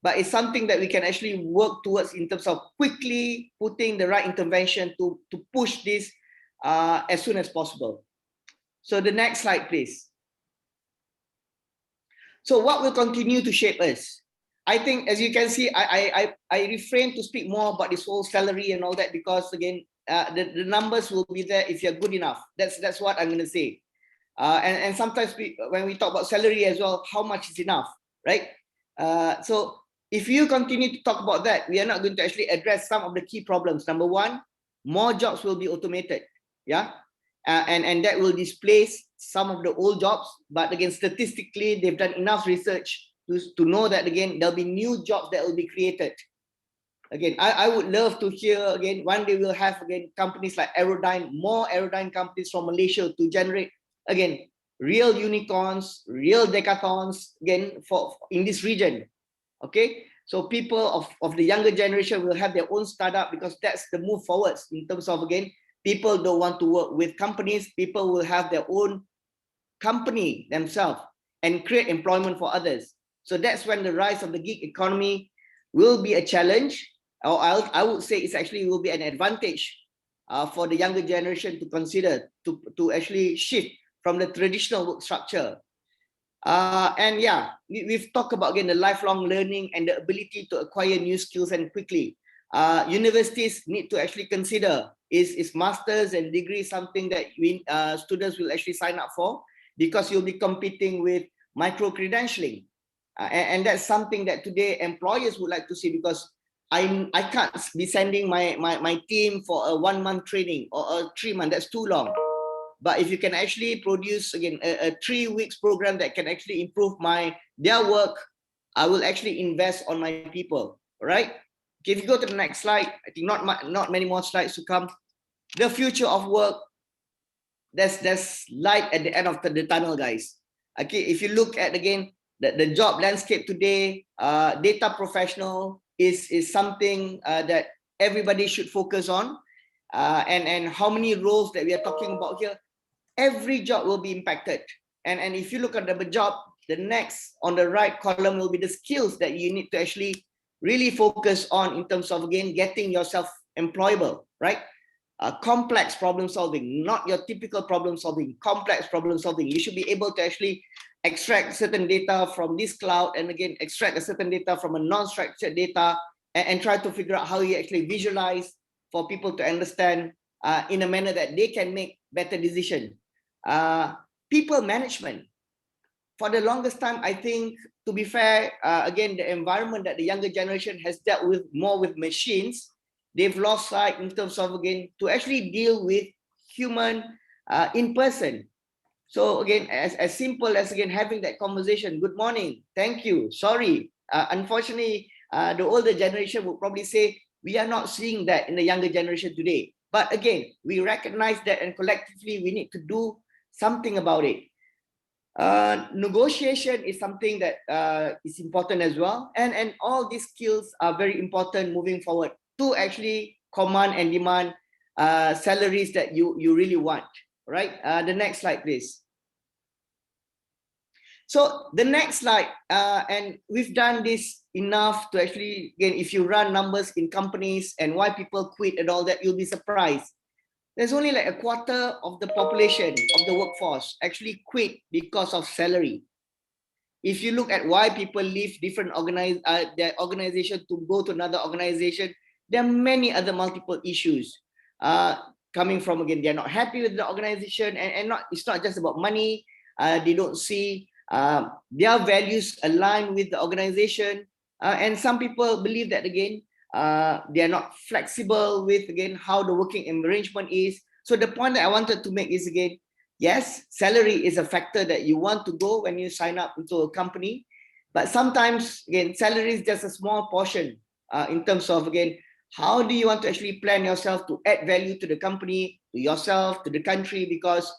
but it's something that we can actually work towards in terms of quickly putting the right intervention to push this as soon as possible. So the next slide, please. So what will continue to shape us? I think, as you can see, I refrain to speak more about this whole salary and all that, because again, the numbers will be there if you're good enough. That's what I'm going to say. And sometimes when we talk about salary as well, how much is enough, right? So if you continue to talk about that, we are not going to actually address some of the key problems. Number one, more jobs will be automated, yeah, and that will displace some of the old jobs. But again, statistically, they've done enough research to know that again, there'll be new jobs that will be created. Again, I would love to hear again, one day we'll have again companies like Aerodyne, more Aerodyne companies from Malaysia to generate again real unicorns, real decathlons again for in this region. Okay, so people of the younger generation will have their own startup, because that's the move forwards in terms of again, people don't want to work with companies, people will have their own company themselves and create employment for others. So that's when the rise of the gig economy will be a challenge, or I would say it's actually will be an advantage for the younger generation to consider to actually shift from the traditional work structure. And yeah, we've talked about again the lifelong learning and the ability to acquire new skills and quickly. Universities need to actually consider is masters and degrees something that students will actually sign up for, because you'll be competing with micro credentialing, and that's something that today employers would like to see, because I can't be sending my team for a 1 month training or a 3 month, that's too long. But if you can actually produce again a 3 weeks program that can actually improve their work, I will actually invest on my people. All right. Okay, if you go to the next slide, I think not many more slides to come. The future of work. There's light at the end of the tunnel, guys. Okay, if you look at again the job landscape today, data professional is something that everybody should focus on, and how many roles that we are talking about here. Every job will be impacted, and if you look at the job, the next on the right column will be the skills that you need to actually really focus on in terms of again getting yourself employable, right? Complex problem solving, not your typical problem solving, complex problem solving. You should be able to actually extract certain data from this cloud, and again extract a certain data from a non-structured data, and try to figure out how you actually visualize for people to understand in a manner that they can make better decisions. People management. For the longest time, I think, to be fair, again, the environment that the younger generation has dealt with more with machines, they've lost sight in terms of, again, to actually deal with human in person. So again, as simple as, again, having that conversation, good morning, thank you, sorry. Unfortunately, the older generation would probably say, we are not seeing that in the younger generation today. But again, we recognize that, and collectively we need to do something about it. Negotiation is something that is important as well, and all these skills are very important moving forward to actually command and demand salaries that you really want, right? The next slide, please. So the next slide, and we've done this enough to actually, again, if you run numbers in companies and why people quit and all that, you'll be surprised. There's only like a quarter of the population of the workforce actually quit because of salary. If you look at why people leave different their organization to go to another organization, there are many other multiple issues coming from, again, they're not happy with the organization, and it's not just about money. They don't see their values align with the organization, and some people believe that, again, they are not flexible with, again, how the working arrangement is. So the point that I wanted to make is, again, yes, salary is a factor that you want to go when you sign up into a company, but sometimes, again, salary is just a small portion in terms of, again, how do you want to actually plan yourself to add value to the company, to yourself, to the country, because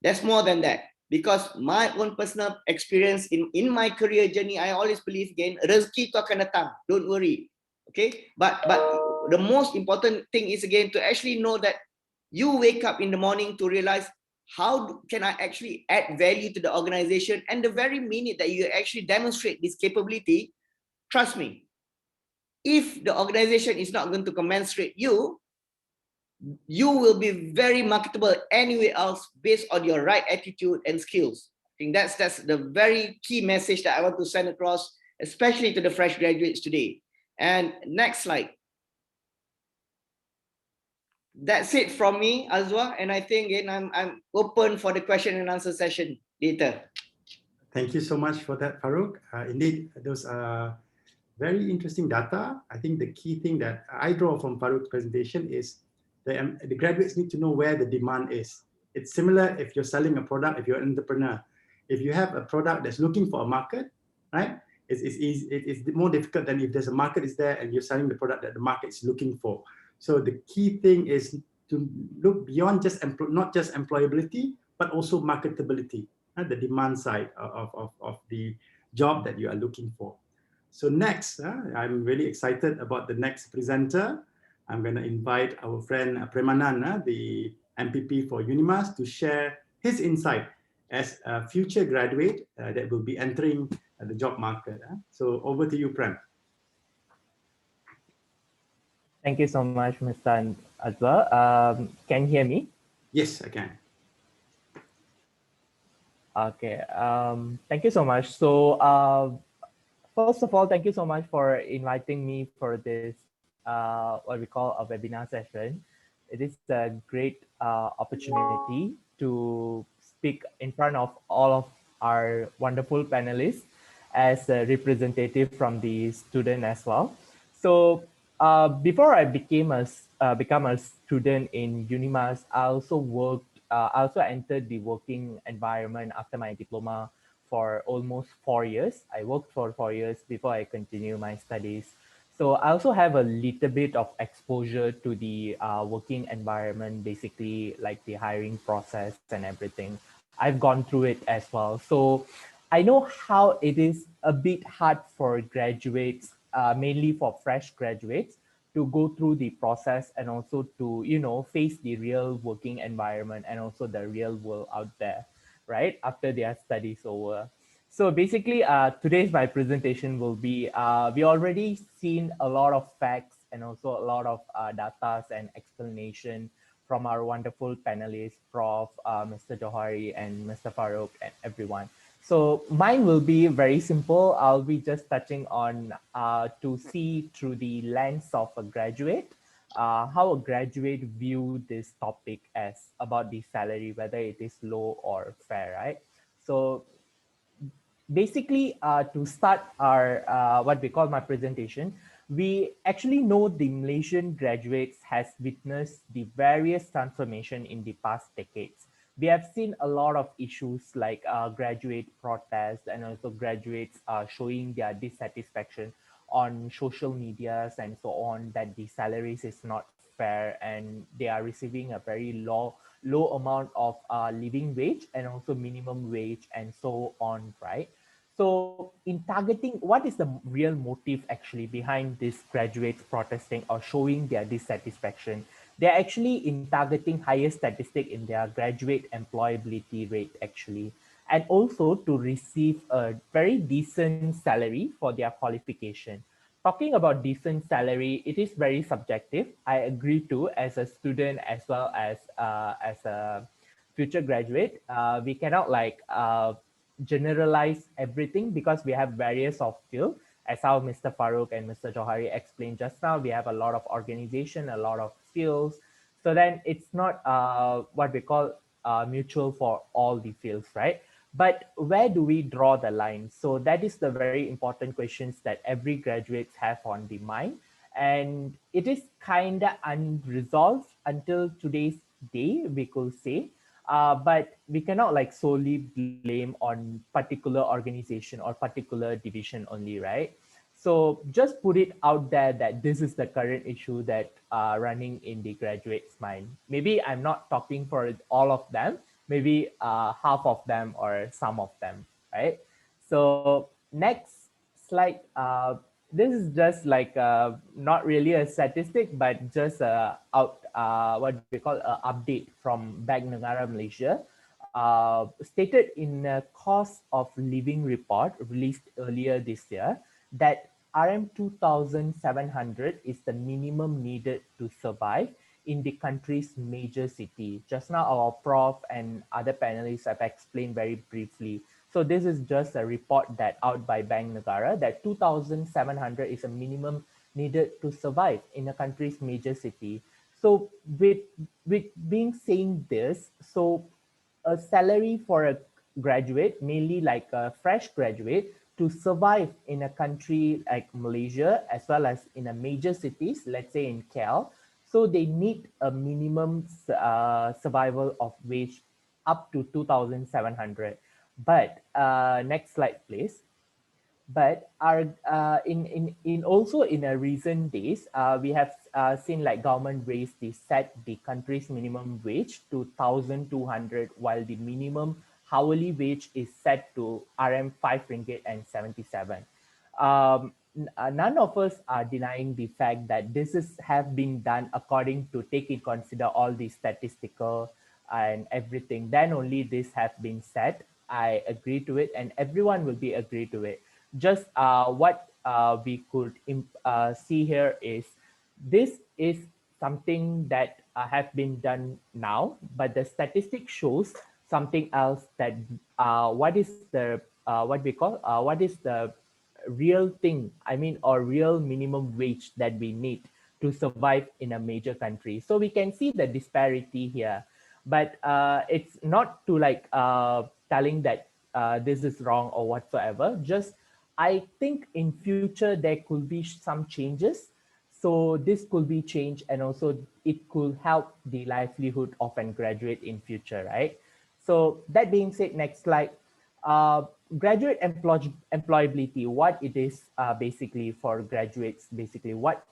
there's more than that. Because my own personal experience in my career journey, I always believe, again, rezeki tu akan datang, don't worry. Okay, but the most important thing is, again, to actually know that you wake up in the morning to realize, how can I actually add value to the organization? And the very minute that you actually demonstrate this capability, trust me, if the organization is not going to commensurate you, you will be very marketable anywhere else based on your right attitude and skills. I think that's the very key message that I want to send across, especially to the fresh graduates today. And next slide. That's it from me, Azwa, and I think, again, I'm open for the question and answer session later. Thank you so much for that, Farouk. Indeed, those are very interesting data. I think the key thing that I draw from Farouk's presentation is the graduates need to know where the demand is. It's similar if you're selling a product, if you're an entrepreneur. If you have a product that's looking for a market, right? It's more difficult than if there's a market is there and you're selling the product that the market is looking for. So the key thing is to look beyond just not just employability, but also marketability, the demand side of the job that you are looking for. So next, I'm really excited about the next presenter. I'm going to invite our friend Premanan, the MPP for Unimas, to share his insight as a future graduate that will be entering the job market. So over to you, Prem. Thank you so much, Mr. Azwa. Can you hear me? Yes, I can. Okay. Thank you so much. So first of all, thank you so much for inviting me for this, what we call a webinar session. It is a great opportunity to speak in front of all of our wonderful panelists as a representative from the student as well. So before I become a student in Unimas, I also entered the working environment after my diploma for almost 4 years. I worked for 4 years before I continue my studies. So I also have a little bit of exposure to the working environment, basically like the hiring process and everything. I've gone through it as well. So I know how it is a bit hard for graduates, mainly for fresh graduates, to go through the process and also to, face the real working environment and also the real world out there, right? After their studies over. So basically, today's my presentation will be, we already seen a lot of facts and also a lot of data and explanation from our wonderful panelists, Prof, Mr. Johari and Mr. Farouk and everyone. So mine will be very simple. I'll be just touching on to see through the lens of a graduate, how a graduate view this topic as about the salary, whether it is low or fair, right? So basically, to start our what we call my presentation, we actually know the Malaysian graduates has witnessed the various transformation in the past decades. We have seen a lot of issues like graduate protests and also graduates showing their dissatisfaction on social medias and so on that the salaries is not fair and they are receiving a very low amount of living wage and also minimum wage and so on, right? So in targeting, what is the real motive actually behind these graduates protesting or showing their dissatisfaction? They're actually in targeting higher statistic in their graduate employability rate actually, and also to receive a very decent salary for their qualification. Talking about decent salary, it is very subjective. I agree to as a student as well as a future graduate. We cannot like generalize everything because we have various of field. As how Mr. Farouk and Mr. Johari explained just now, we have a lot of organization, a lot of fields. So then it's not what we call mutual for all the fields, right? But where do we draw the line? So that is the very important questions that every graduates have on the mind. And it is kind of unresolved until today's day, we could say. But we cannot like solely blame on particular organization or particular division only, right? So just put it out there that this is the current issue that running in the graduates' mind. Maybe I'm not talking for all of them, maybe half of them or some of them, right? So next slide. This is just like not really a statistic, but just what we call an update from Bank Negara Malaysia, stated in a cost of living report released earlier this year that RM 2,700 is the minimum needed to survive in the country's major city. Just now our prof and other panelists have explained very briefly. So this is just a report that out by Bank Negara that 2,700 is a minimum needed to survive in a country's major city. So with being saying this, so a salary for a graduate, mainly like a fresh graduate, to survive in a country like Malaysia, as well as in a major cities, let's say in KL, so they need a minimum survival of wage up to 2,700. But next slide, please. But our in also in a recent days, we have seen like government raise the country's minimum wage to 1,200, while the minimum hourly wage is set to RM 5 ringgit and 77. None of us are denying the fact that this is have been done according to take in consider all the statistical and everything. Then only this have been set. I agree to it, and everyone will be agree to it. Just what we could see here is this is something that have been done now, but the statistic shows something else that what is the what is the real thing, I mean, or real minimum wage that we need to survive in a major country. So we can see the disparity here, but it's not to like telling that this is wrong or whatsoever. Just I think in future there could be some changes. So this could be changed, and also it could help the livelihood of a graduate in future, right? So that being said, next slide. Graduate employability, what it is basically for graduates, basically what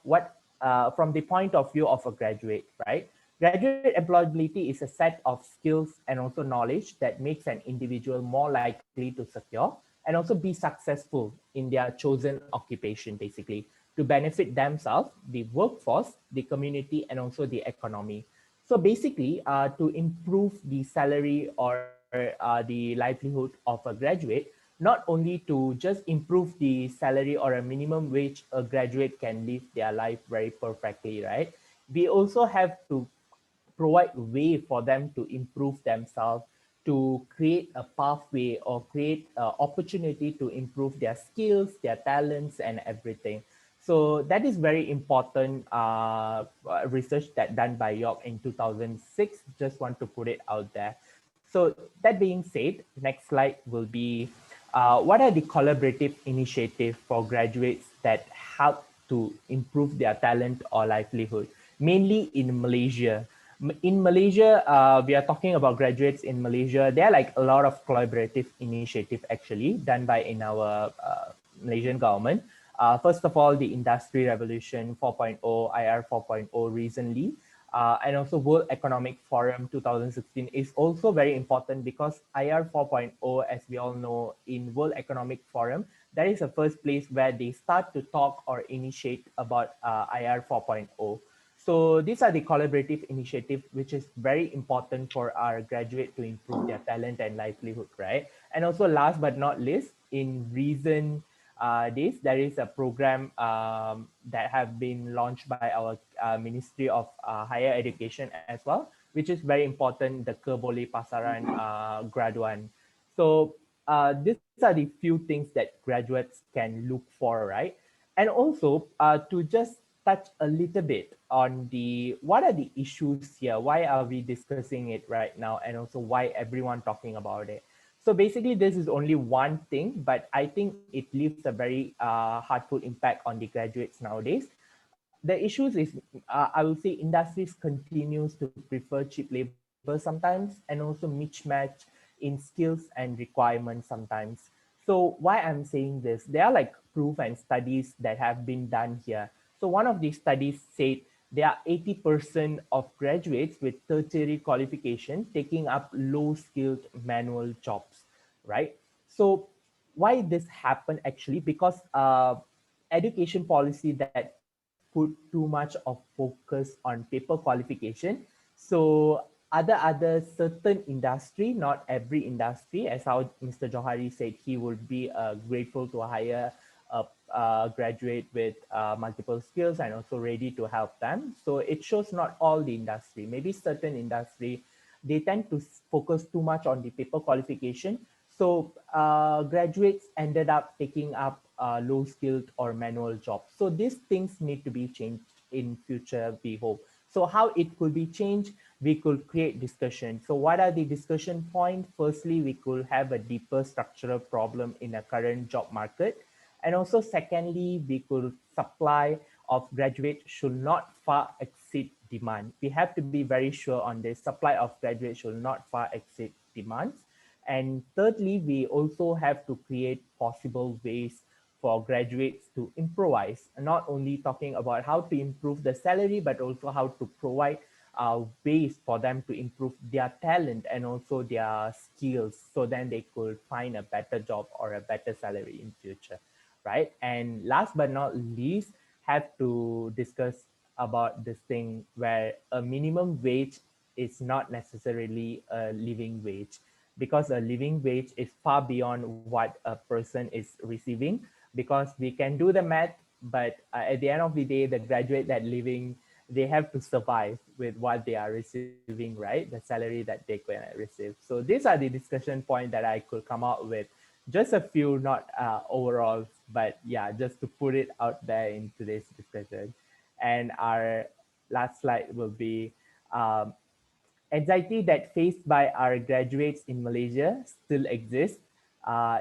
from the point of view of a graduate, right? Graduate employability is a set of skills and also knowledge that makes an individual more likely to secure and also be successful in their chosen occupation, basically, to benefit themselves, the workforce, the community, and also the economy. So basically, to improve the salary or the livelihood of a graduate, not only to just improve the salary or a minimum wage, a graduate can live their life very perfectly, right? We also have to provide way for them to improve themselves, to create a pathway or create an opportunity to improve their skills, their talents, and everything. So that is very important research that done by York in 2006. Just want to put it out there. So that being said, next slide will be what are the collaborative initiatives for graduates that help to improve their talent or livelihood, mainly in Malaysia. In Malaysia, we are talking about graduates in Malaysia. There are like a lot of collaborative initiative actually done by in our Malaysian government. First of all, the Industry Revolution 4.0, IR 4.0 recently, and also World Economic Forum 2016 is also very important because IR 4.0, as we all know, in World Economic Forum, that is the first place where they start to talk or initiate about IR 4.0. So these are the collaborative initiatives, which is very important for our graduate to improve their talent and livelihood, right? And also last but not least, in recent days, there is a program that have been launched by our Ministry of Higher Education as well, which is very important, the Ke Boleh Pasaran Graduan. So these are the few things that graduates can look for, right? And also to just touch a little bit on the what are the issues here, why are we discussing it right now, and also why everyone talking about it. So basically this is only one thing, but I think it leaves a very heartful impact on the graduates nowadays. The issues is I will say industries continues to prefer cheap labor sometimes, and also mismatch in skills and requirements sometimes. So why I'm saying this, there are like proof and studies that have been done here. So one of these studies said there are 80% of graduates with tertiary qualification taking up low-skilled manual jobs, right? So why this happened actually? Because education policy that put too much of focus on paper qualification. So other certain industry, not every industry, as how Mr. Johari said, he would be grateful to hire a graduate with multiple skills and also ready to help them. So it shows not all the industry, maybe certain industry, they tend to focus too much on the paper qualification. So graduates ended up taking up low skilled or manual jobs. So these things need to be changed in future, we hope. So how it could be changed, we could create discussion. So what are the discussion points? Firstly, we could have a deeper structural problem in a current job market. And also secondly, we could supply of graduates should not far exceed demand. We have to be very sure on this. Supply of graduates should not far exceed demands. And thirdly, we also have to create possible ways for graduates to improvise, not only talking about how to improve the salary, but also how to provide ways for them to improve their talent and also their skills, so then they could find a better job or a better salary in future, right? And last but not least, have to discuss about this thing where a minimum wage is not necessarily a living wage, because a living wage is far beyond what a person is receiving, because we can do the math, but at the end of the day, the graduate that living, they have to survive with what they are receiving, right? The salary that they can receive. So these are the discussion points that I could come out with. Just a few, not overall, but yeah, just to put it out there in today's discussion. And our last slide will be anxiety that faced by our graduates in Malaysia still exists.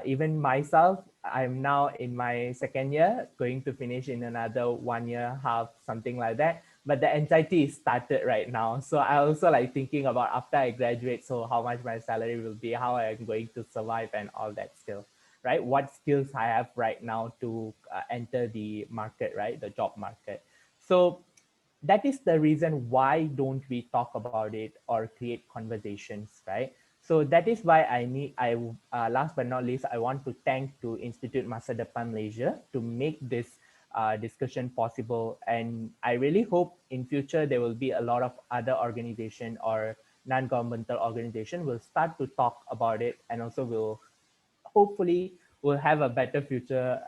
Even myself, I'm now in my second year, going to finish in another 1 year, half, something like that. But the anxiety is started right now. So I also like thinking about after I graduate, so how much my salary will be, how I'm going to survive and all that still, right? What skills I have right now to enter the market, right? The job market. So that is the reason why don't we talk about it or create conversations, right? So that is why last but not least, I want to thank to Institute Masa Depan Malaysia to make this discussion possible. And I really hope in future there will be a lot of other organization or non-governmental organization will start to talk about it, and also will hopefully we'll have a better future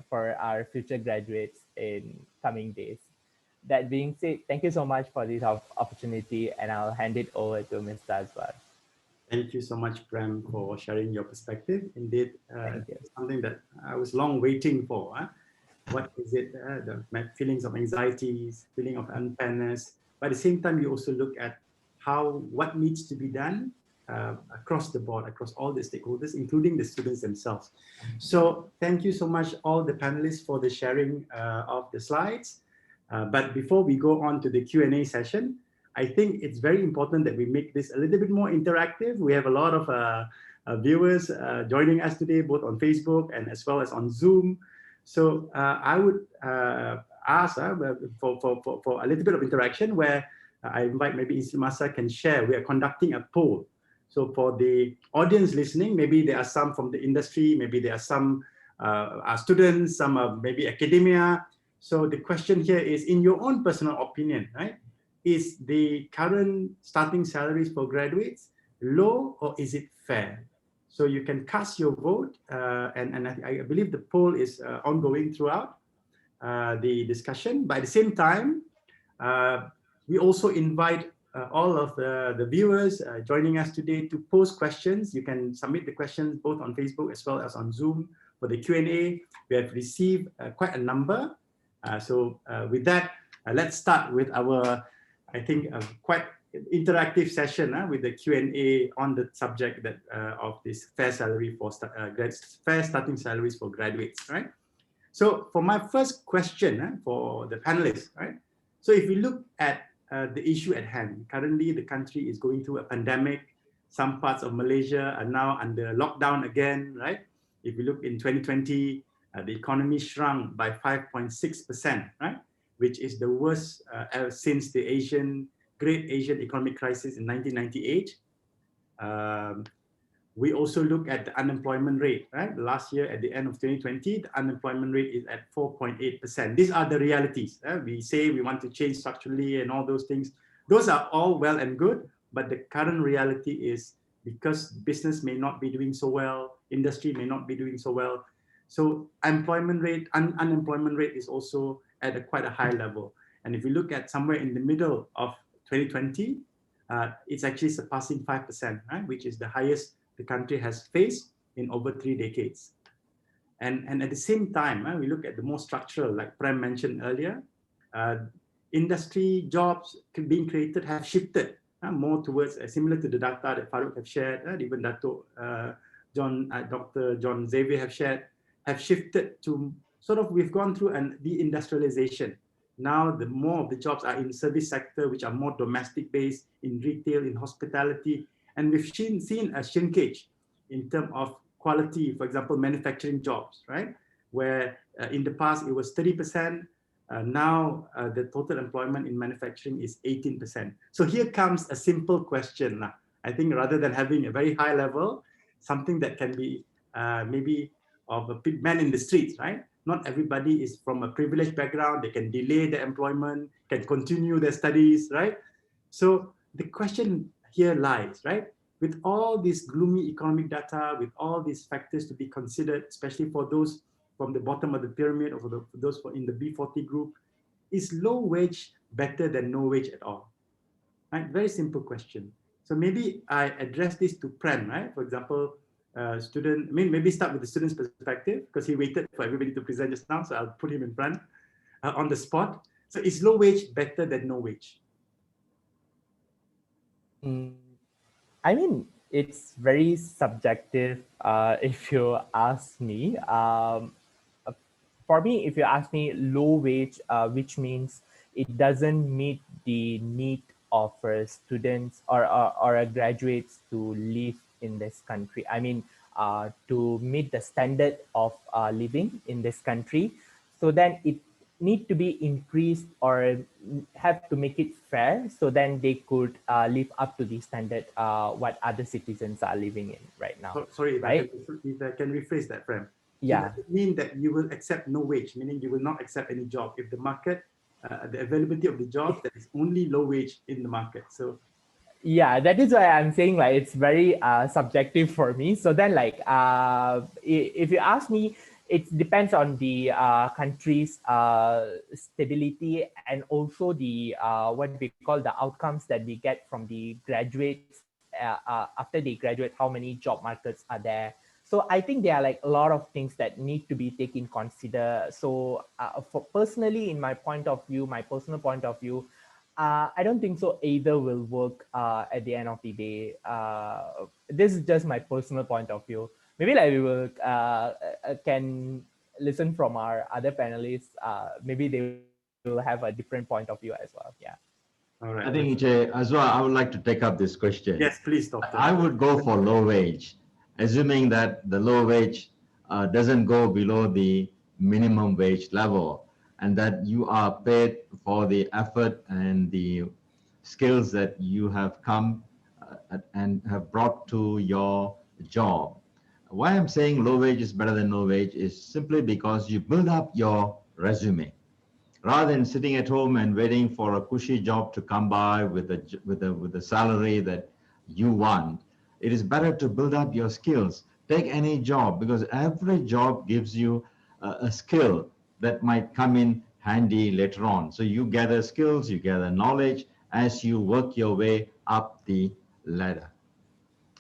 for our future graduates in coming days. That being said, thank you so much for this opportunity, and I'll hand it over to Mr. Azwar. Thank you so much, Prem, for sharing your perspective. Indeed, something that I was long waiting for. What is it? The feelings of anxieties, feeling of unfairness. But at the same time, you also look at what needs to be done across the board, across all the stakeholders, including the students themselves. So thank you so much, all the panelists, for the sharing of the slides. But before we go on to the Q&A session, I think it's very important that we make this a little bit more interactive. We have a lot of viewers joining us today, both on Facebook and as well as on Zoom. So I would ask for a little bit of interaction where I invite maybe Institute Masa can share. We are conducting a poll. So for the audience listening, maybe there are some from the industry, maybe there are some students, some are maybe academia. So the question here is, in your own personal opinion, right? Is the current starting salaries for graduates low or is it fair? So you can cast your vote, and I believe the poll is ongoing throughout the discussion. But at the same time, we also invite all of the viewers joining us today to post questions. You can submit the questions both on Facebook as well as on Zoom. For the Q&A, we have received quite a number. So with that, let's start with our, I think, quite interactive session with the Q&A on the subject that of this fair salary for fair starting salaries for graduates, right? So for my first question for the panelists, right? So if we look at the issue at hand, currently the country is going through a pandemic. Some parts of Malaysia are now under lockdown again, right? If we look in 2020, the economy shrunk by 5.6%, right? Which is the worst since the Great Asian Economic Crisis in 1998. We also look at the unemployment rate, right? Last year, at the end of 2020, the unemployment rate is at 4.8%. These are the realities. We say we want to change structurally and all those things. Those are all well and good, but the current reality is because business may not be doing so well, industry may not be doing so well. So unemployment rate is also at quite a high level. And if you look at somewhere in the middle of 2020, it's actually surpassing 5%, right? Which is the highest the country has faced in over 3 decades. And at the same time, we look at the more structural, like Prem mentioned earlier, industry jobs being created have shifted more towards, similar to the data that Farouk have shared, even Dr. John Xavier have shifted to sort of, we've gone through an deindustrialization. Now, the more of the jobs are in service sector, which are more domestic based, in retail, in hospitality. And we've seen a shrinkage in terms of quality, for example, manufacturing jobs, right? Where in the past it was 30%, now the total employment in manufacturing is 18%. So here comes a simple question. I think rather than having a very high level, something that can be maybe of a big man in the streets, right? Not everybody is from a privileged background. They can delay their employment, can continue their studies, right? So the question here lies, right? With all this gloomy economic data, with all these factors to be considered, especially for those from the bottom of the pyramid or for those in the B40 group, is low wage better than no wage at all? Right? Very simple question. So maybe I address this to Prem, right? For example, maybe start with the student's perspective, because he waited for everybody to present just now, so I'll put him in front on the spot. So is low wage better than no wage? I mean, it's very subjective if you ask me. For me, if you ask me, low wage, which means it doesn't meet the need of students or graduates to live in this country. I mean, to meet the standard of living in this country. So then it need to be increased or have to make it fair, so then they could live up to the standard what other citizens are living in right now. Sorry, right? If I can rephrase that, Prem. Yeah. So does it mean that you will accept no wage, meaning you will not accept any job if the market, the availability of the job, that is only low wage in the market? So yeah, that is why I'm saying like it's very subjective for me. So then like if you ask me, it depends on the country's stability and also the what we call the outcomes that we get from the graduates after they graduate, how many job markets are there. So I think there are like a lot of things that need to be taken consider. So for personally, in my personal point of view, I don't think so either will work at the end of the day. This is just my personal point of view. Maybe like we will can listen from our other panelists. Maybe they will have a different point of view as well. Yeah. all right. I think, Azwa, I would like to take up this question. Yes, please, Doctor. I would go for low wage, assuming that the low wage doesn't go below the minimum wage level, and that you are paid for the effort and the skills that you have come and have brought to your job. Why I'm saying low wage is better than no wage is simply because you build up your resume rather than sitting at home and waiting for a cushy job to come by with a salary that you want. It is better to build up your skills. Take any job, because every job gives you a skill that might come in handy later on. So you gather skills, you gather knowledge as you work your way up the ladder.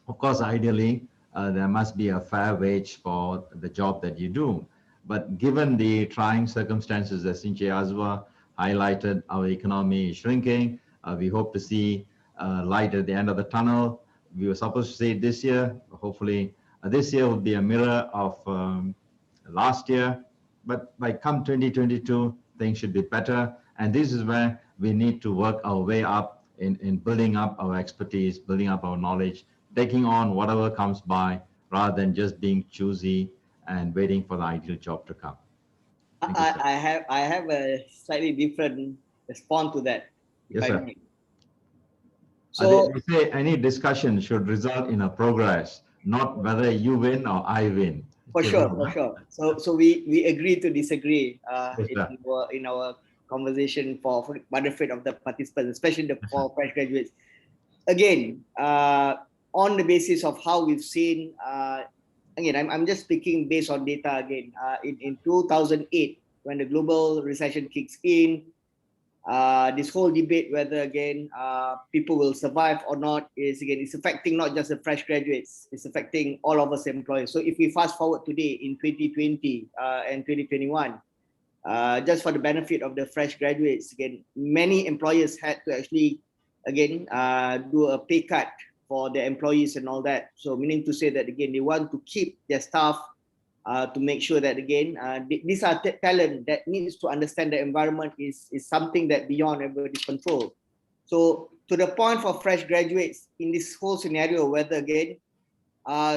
Of course, ideally, there must be a fair wage for the job that you do. But given the trying circumstances that Sinche Azwa highlighted, our economy is shrinking. We hope to see light at the end of the tunnel. We were supposed to see it this year. Hopefully, this year will be a mirror of last year. But by come 2022, things should be better. And this is where we need to work our way up in building up our expertise, building up our knowledge, taking on whatever comes by rather than just being choosy and waiting for the ideal job to come. I have a slightly different response to that. Yes, sir. So they say any discussion should result in a progress, not whether you win or I win. for sure. So we agree to disagree Yes, in our conversation for benefit of the participants, especially for fresh graduates. Again, on the basis of how we've seen, again, I'm just speaking based on data again. In 2008, when the global recession kicks in, this whole debate whether again people will survive or not is again, it's affecting not just the fresh graduates, it's affecting all of us employers. So if we fast forward today in 2020 and 2021, just for the benefit of the fresh graduates, again, many employers had to actually again do a pay cut for their employees and all that. So meaning to say that again, they want to keep their staff to make sure that again, these are talent that needs to understand the environment is something that beyond everybody's control. So to the point for fresh graduates in this whole scenario, whether again,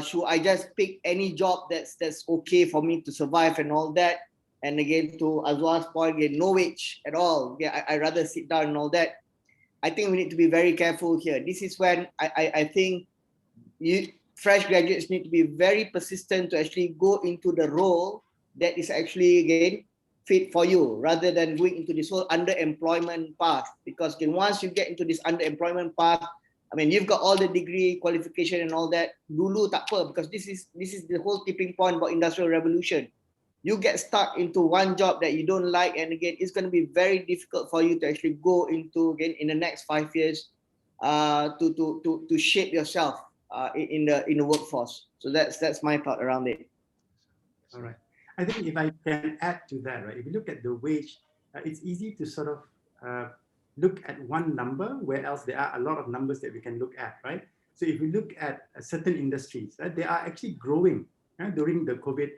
should I just pick any job that's okay for me to survive and all that? And again, to Azwa's point, again, no wage at all. Yeah, I rather sit down and all that. I think we need to be very careful here. This is when I think fresh graduates need to be very persistent to actually go into the role that is actually again fit for you, rather than going into this whole underemployment path. Because again, once you get into this underemployment path, I mean, you've got all the degree qualification and all that. Dulu tak apa, because this is the whole tipping point about industrial revolution. You get stuck into one job that you don't like, and again, it's going to be very difficult for you to actually go into again in the next 5 years to shape yourself in the workforce. So that's my thought around it. All right. I think if I can add to that, right? If you look at the wage, it's easy to sort of look at one number, where else there are a lot of numbers that we can look at, right? So if we look at certain industries, right, they are actually growing during the COVID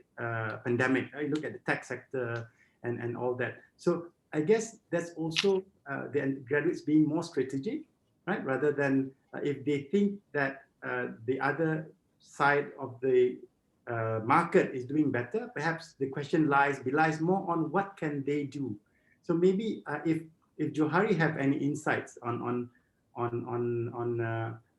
pandemic. Right? You look at the tech sector and all that. So I guess that's also the graduates being more strategic, right? Rather than if they think that the other side of the market is doing better, perhaps the question belies more on what can they do. So maybe if Johari have any insights on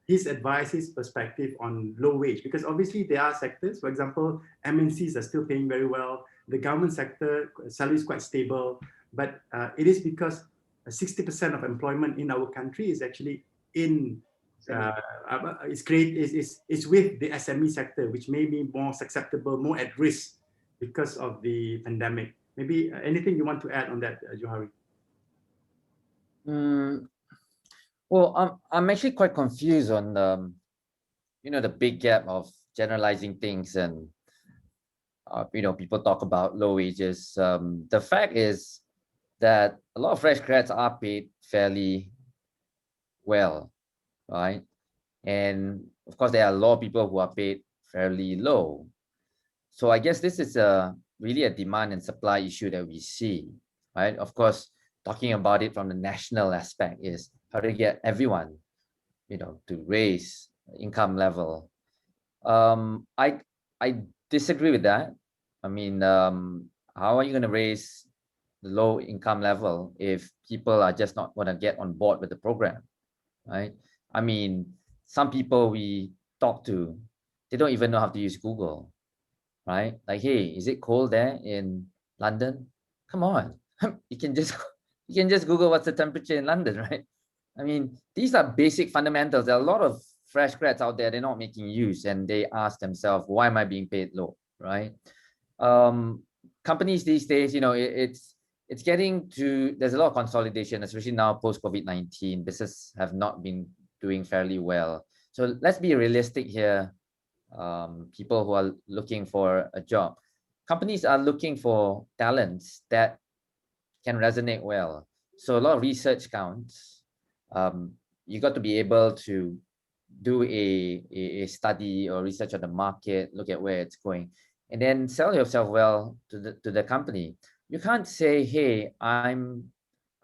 his advice, his perspective on low wage, because obviously there are sectors, for example, MNCs are still paying very well. The government sector salary is quite stable, but it is because 60% of employment in our country is actually in is with the SME sector, which may be more susceptible, more at risk because of the pandemic. Maybe anything you want to add on that, Johari? Well, I'm actually quite confused on the big gap of generalizing things, and people talk about low wages. The fact is that a lot of fresh grads are paid fairly well, right? And of course, there are a lot of people who are paid fairly low. So I guess this is really a demand and supply issue that we see, right? Of course, talking about it from the national aspect is how to get everyone, to raise income level. I disagree with that. I mean, how are you going to raise the low income level if people are just not going to get on board with the program, right? I mean, some people we talk to, they don't even know how to use Google, right? Like, hey, is it cold there in London? Come on, you can just Google what's the temperature in London, right? I mean, these are basic fundamentals. There are a lot of fresh grads out there, they're not making use, and they ask themselves, why am I being paid low, right? Companies these days, you know, it's getting to, there's a lot of consolidation, especially now post COVID-19. Businesses have not been doing fairly well. So let's be realistic here. People who are looking for a job, companies are looking for talents that can resonate well. So a lot of research counts. You got to be able to do a study or research on the market, look at where it's going, and then sell yourself well to the company. You can't say, hey, I'm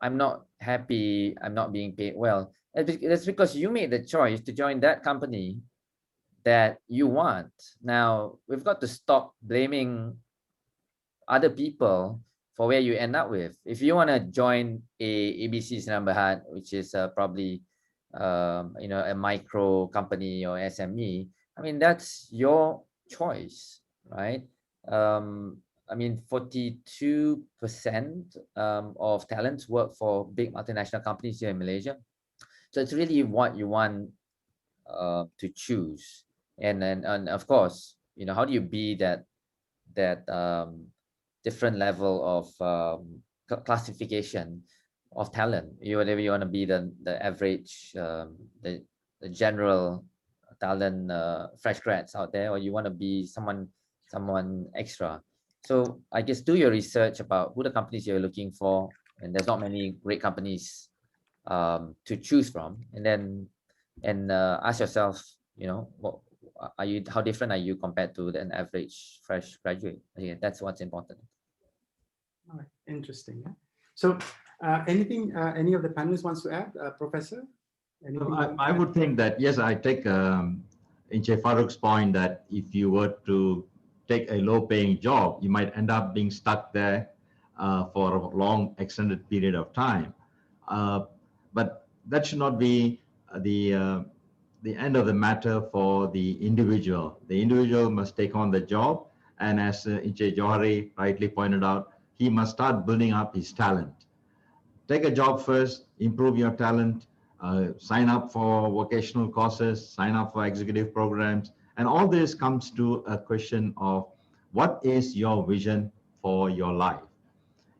not happy, I'm not being paid well. That's because you made the choice to join that company that you want. Now we've got to stop blaming other people for where you end up with. If you want to join a ABC Sinambahat, which is probably you know, a micro company or SME, I mean, that's your choice, right? I mean, 42% of talents work for big multinational companies here in Malaysia. So it's really what you want to choose. And of course, you know, how do you be that different level of classification of talent? Whether you want to be the average, the general talent, fresh grads out there, or you want to be someone extra. So I guess do your research about who the companies you're looking for, and there's not many great companies to choose from, and then ask yourself, you know, what are you, how different are you compared to an average fresh graduate? Yeah, that's what's important. All right, interesting. Yeah? So anything any of the panelists wants to add, Professor? I would think that, yes, I take Encik Farouk's point that if you were to take a low paying job, you might end up being stuck there for a long extended period of time. But that should not be the end of the matter for the individual. The individual must take on the job, and as Encik Johari rightly pointed out, he must start building up his talent. Take a job first, improve your talent, sign up for vocational courses, sign up for executive programs, and all this comes to a question of what is your vision for your life.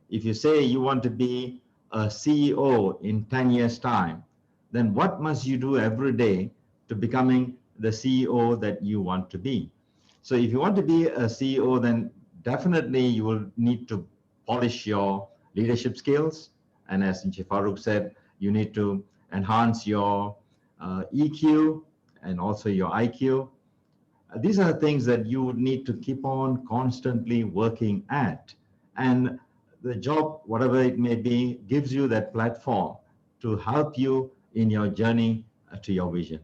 If you say you want to be a CEO in 10 years' time, then what must you do every day to becoming the CEO that you want to be? So if you want to be a CEO, then definitely you will need to polish your leadership skills. And as Encik Farouk said, you need to enhance your EQ and also your IQ. These are things that you would need to keep on constantly working at. And the job, whatever it may be, gives you that platform to help you in your journey to your vision.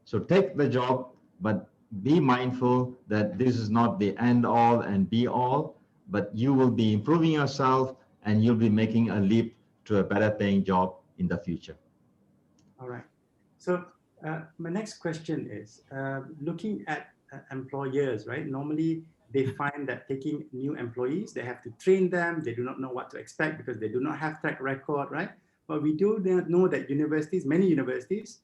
So take the job, but be mindful that this is not the end all and be all, but you will be improving yourself and you'll be making a leap to a better paying job in the future. All right. So my next question is, looking at employers, right? Normally they find that taking new employees, they have to train them. They do not know what to expect because they do not have track record, right? But we do know that universities, many universities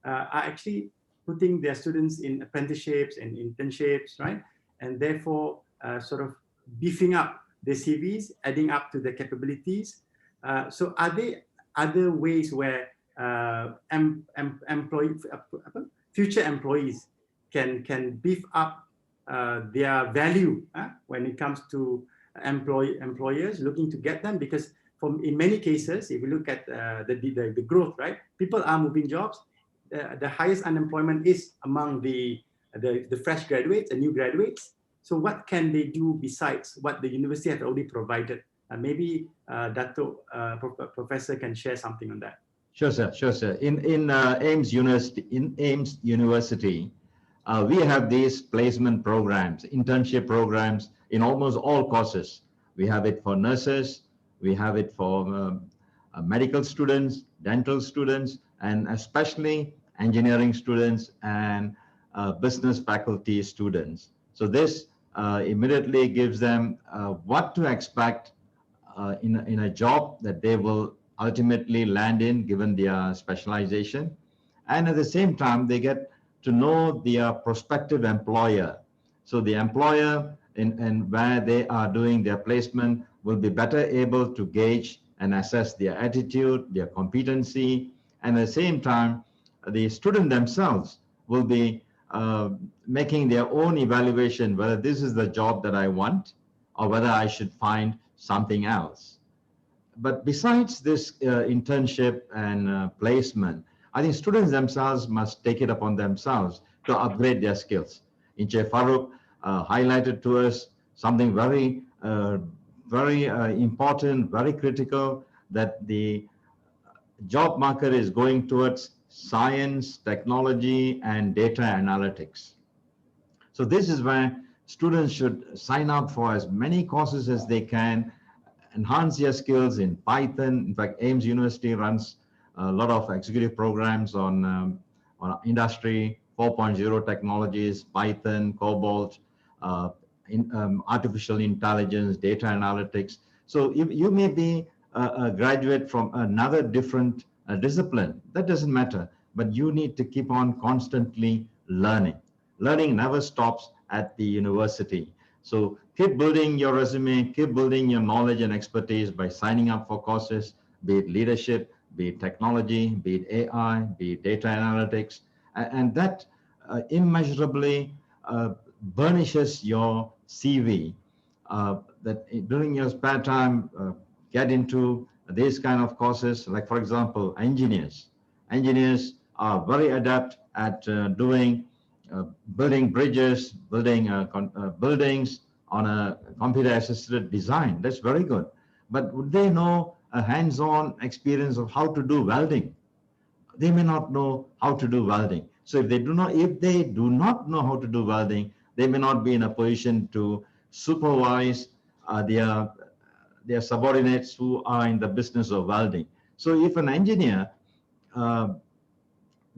are actually putting their students in apprenticeships and internships, right? And therefore sort of beefing up their CVs, adding up to their capabilities. So are there other ways where future employees can beef up their value when it comes to employers looking to get them? Because in many cases, if you look at the growth, right, people are moving jobs. The highest unemployment is among the fresh graduates and new graduates. So what can they do besides what the university has already provided? Maybe Dato Professor can share something on that. Sure, sir. Sure, sir. In AIMS University, we have these placement programs, internship programs in almost all courses. We have it for nurses. We have it for medical students, dental students, and especially engineering students and business faculty students. So this immediately gives them what to expect in a job that they will ultimately land in given their specialization. And at the same time, they get to know their prospective employer. So the employer and where they are doing their placement will be better able to gauge and assess their attitude, their competency, and at the same time, the student themselves will be making their own evaluation whether this is the job that I want or whether I should find something else. But besides this internship and placement, I think students themselves must take it upon themselves to upgrade their skills. Inche Farouk highlighted to us something very important, very critical, that the job market is going towards science, technology, and data analytics. So this is where students should sign up for as many courses as they can, enhance their skills in Python. In fact, Ames University runs a lot of executive programs on industry 4.0 technologies, Python, Cobalt, artificial intelligence, data analytics. So you may be a graduate from another different discipline. That doesn't matter, but you need to keep on constantly learning. Learning never stops at the university. So keep building your resume, keep building your knowledge and expertise by signing up for courses, be it leadership, be it technology, be it AI, be it data analytics, and that immeasurably burnishes your CV. That during your spare time, get into these kind of courses. Like for example, engineers. Engineers are very adept at doing building bridges, building buildings on a computer-assisted design. That's very good. But would they know a hands-on experience of how to do welding? They may not know how to do welding. So if they do not know how to do welding, they may not be in a position to supervise their subordinates who are in the business of welding. So if an engineer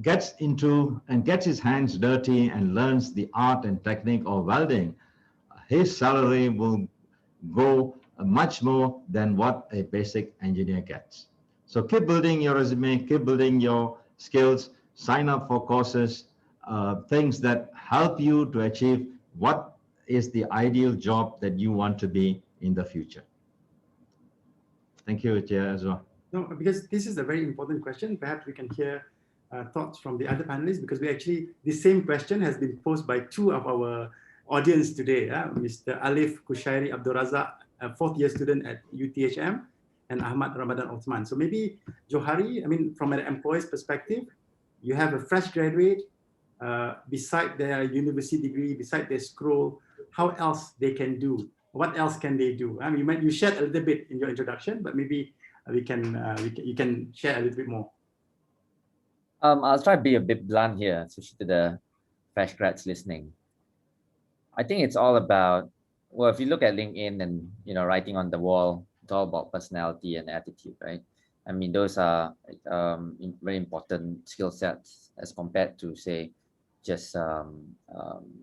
gets into and gets his hands dirty and learns the art and technique of welding, his salary will go much more than what a basic engineer gets. So keep building your resume, keep building your skills, sign up for courses, things that help you to achieve what is the ideal job that you want to be in the future. Thank you, Chair, as well. No, because this is a very important question. Perhaps we can hear thoughts from the other panelists, because the same question has been posed by two of our audience today, Mr. Alif Kushairi Abdul Razak, a fourth-year student at UTHM, and Ahmad Ramadan Osman. So maybe Johari, I mean, from an employer's perspective, you have a fresh graduate, beside their university degree, beside their scroll, how else they can do? What else can they do? I mean, you shared a little bit in your introduction, but maybe you can share a little bit more. I'll try to be a bit blunt here, especially to the fresh grads listening. I think it's all about, well, if you look at LinkedIn and, writing on the wall, it's all about personality and attitude, right? I mean, those are very important skill sets as compared to, say, just a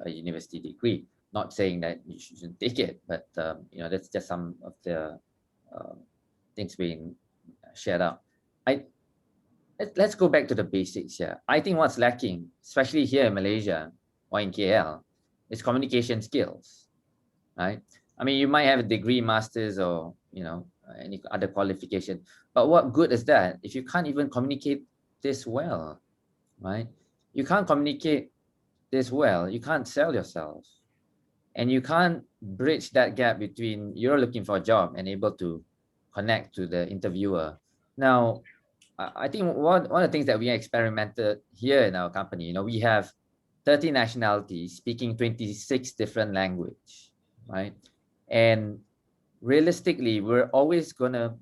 university degree. Not saying that you shouldn't take it, but that's just some of the things being shared out. Let's go back to the basics here. I think what's lacking, especially here in Malaysia or in KL, is communication skills, right? I mean, you might have a degree, master's, or any other qualification, but what good is that if you can't even communicate this well, right? You can't communicate this well, you can't sell yourself, and you can't bridge that gap between you're looking for a job and able to connect to the interviewer. Now, I think one of the things that we experimented here in our company, we have 30 nationalities speaking 26 different languages, right? And realistically, we're always going to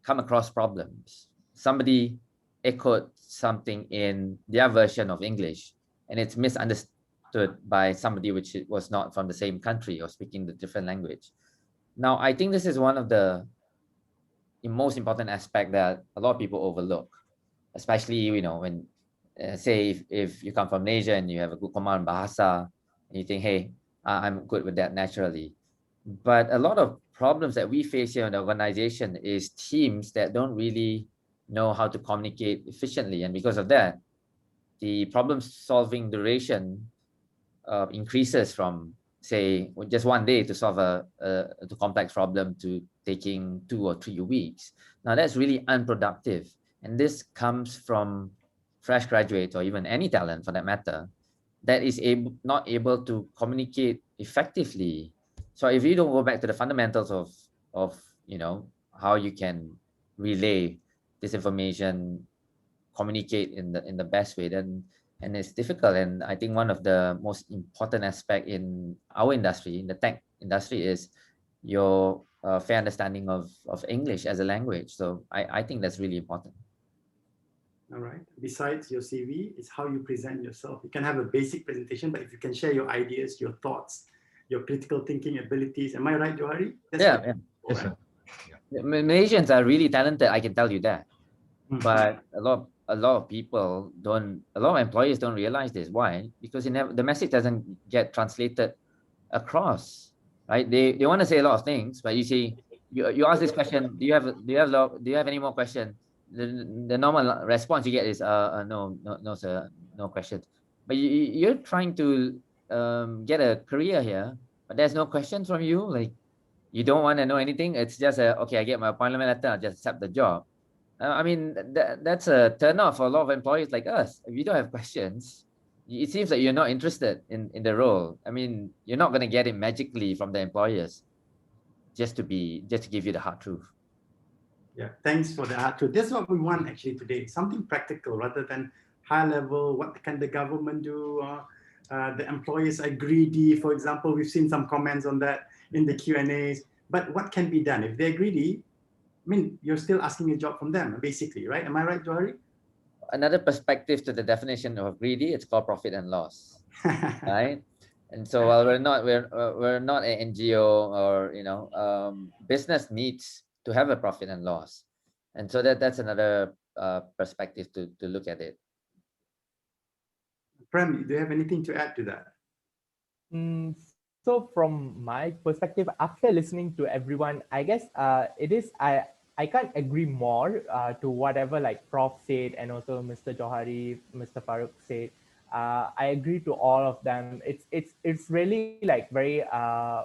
come across problems. Somebody echoed something in their version of English, and it's misunderstood by somebody which was not from the same country or speaking the different language. Now, I think this is one of the most important aspect that a lot of people overlook, especially, you know, when say if you come from Malaysia and you have a good command bahasa, and you think, hey, I'm good with that naturally. But a lot of problems that we face here in the organization is teams that don't really know how to communicate efficiently. And because of that, the problem solving duration increases from, say, just one day to solve a complex problem to taking 2 or 3 weeks. Now that's really unproductive. And this comes from fresh graduates or even any talent for that matter that is not able to communicate effectively. So if you don't go back to the fundamentals of you know, how you can relay this information, communicate in the best way, then and it's difficult. And I think one of the most important aspect in our industry, in the tech industry, is your fair understanding of English as a language. So I think that's really important. All right. Besides your CV, it's how you present yourself. You can have a basic presentation, but if you can share your ideas, your thoughts, your critical thinking abilities, am I right, Johari? Yeah. Yes, sir. Malaysians are really talented, I can tell you that. But a lot of people don't, a lot of employers don't realize this. Why? Because the message doesn't get translated across, right? They want to say a lot of things, but you see, you ask this question, do you have any more question? The normal response you get is no sir, no questions. But you're trying to get a career here, but there's no questions from you. Like, you don't want to know anything. It's just okay, I get my appointment letter, I'll just accept the job. I mean, that's a turn off for a lot of employees like us. If you don't have questions, it seems like you're not interested in the role. I mean, you're not going to get it magically from the employers just to give you the hard truth. Yeah, thanks for the hard truth. That's what we want actually today, something practical rather than high level. What can the government do? The employers are greedy, for example. We've seen some comments on that in the Q&As. But what can be done? If they're greedy, I mean, you're still asking a job from them, basically, right? Am I right, Johari? Another perspective to the definition of greedy, it's called profit and loss, right? And so while we're not an NGO or, you know, business needs to have a profit and loss, and so that's another perspective to look at it. Prem, do you have anything to add to that? So from my perspective, after listening to everyone, I guess I can't agree more to whatever like Prof said and also Mr. Johari, Mr. Farooq said. I agree to all of them. It's really like very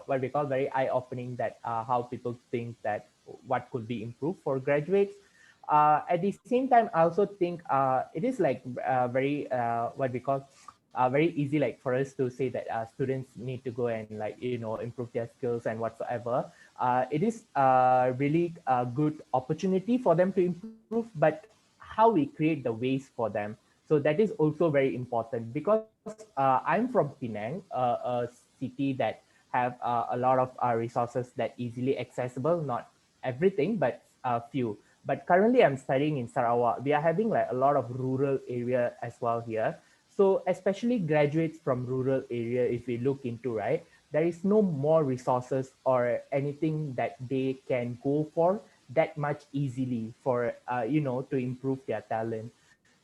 what we call very eye-opening that how people think that what could be improved for graduates. At the same time, I also think it is like very what we call very easy like for us to say that students need to go and like, you know, improve their skills and whatsoever. It is really a good opportunity for them to improve, but how we create the ways for them. So that is also very important because I'm from Penang, a city that have a lot of resources that easily accessible, not everything, but a few. But currently I'm studying in Sarawak. We are having like a lot of rural area as well here. So especially graduates from rural area, if we look into, right, there is no more resources or anything that they can go for that much easily for, you know, to improve their talent.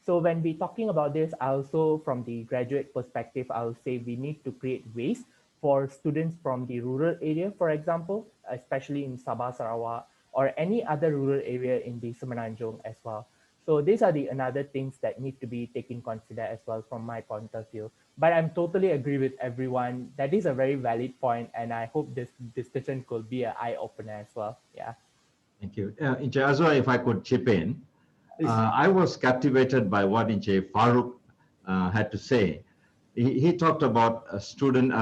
So when we're talking about this, also from the graduate perspective, I'll say we need to create ways for students from the rural area, for example, especially in Sabah, Sarawak, or any other rural area in the Semenanjung as well. So these are the another things that need to be taken consider as well from my point of view. But I'm totally agree with everyone. That is a very valid point, and I hope this discussion could be an eye opener as well. Yeah. Thank you. Inche Azwa, if I could chip in, I was captivated by what Inche Farooq had to say. He talked about a student,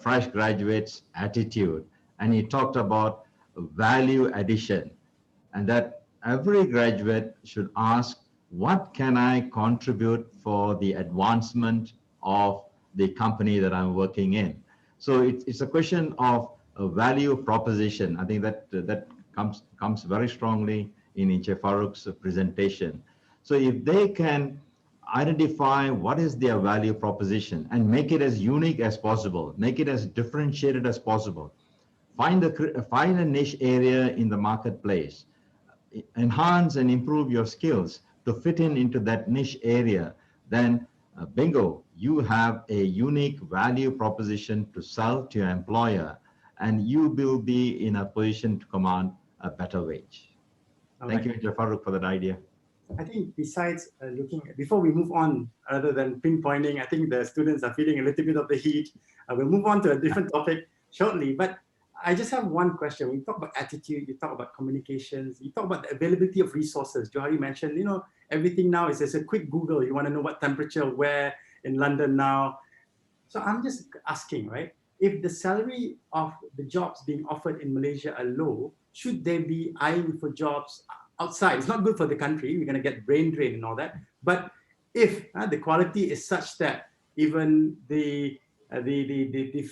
fresh graduates' attitude, and he talked about value addition, and that every graduate should ask, what can I contribute for the advancement of the company that I'm working in? So it's a question of a value proposition. I think that comes very strongly in Inche Farooq's presentation. So if they can identify what is their value proposition and make it as unique as possible, make it as differentiated as possible, find a niche area in the marketplace, enhance and improve your skills to fit into that niche area, then bingo, you have a unique value proposition to sell to your employer, and you will be in a position to command a better wage. Thank you, Mr. Farooq, for that idea. I think besides looking at, before we move on, rather than pinpointing, I think the students are feeling a little bit of the heat. We'll move on to a different topic shortly, but I just have one question. We talk about attitude, you talk about communications, you talk about the availability of resources. Johari mentioned, you know, everything now is just a quick Google. You want to know what temperature, where in London now. So I'm just asking, right? If the salary of the jobs being offered in Malaysia are low, should they be eyeing for jobs outside? It's not good for the country. We're going to get brain drain and all that. But if the quality is such that even the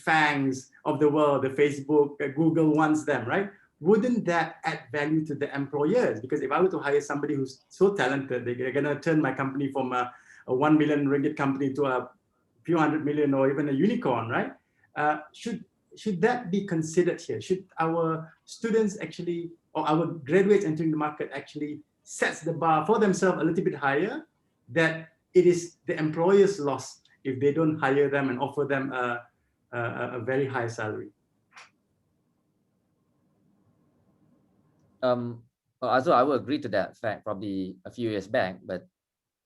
fangs of the world, the Facebook, Google wants them, right? Wouldn't that add value to the employers? Because if I were to hire somebody who's so talented, they're going to turn my company from a 1 million ringgit company to a few hundred million or even a unicorn, right? Should that be considered here? Should our students actually, or our graduates entering the market actually sets the bar for themselves a little bit higher, that it is the employer's loss if they don't hire them and offer them a very high salary? Also, I would agree to that fact probably a few years back, but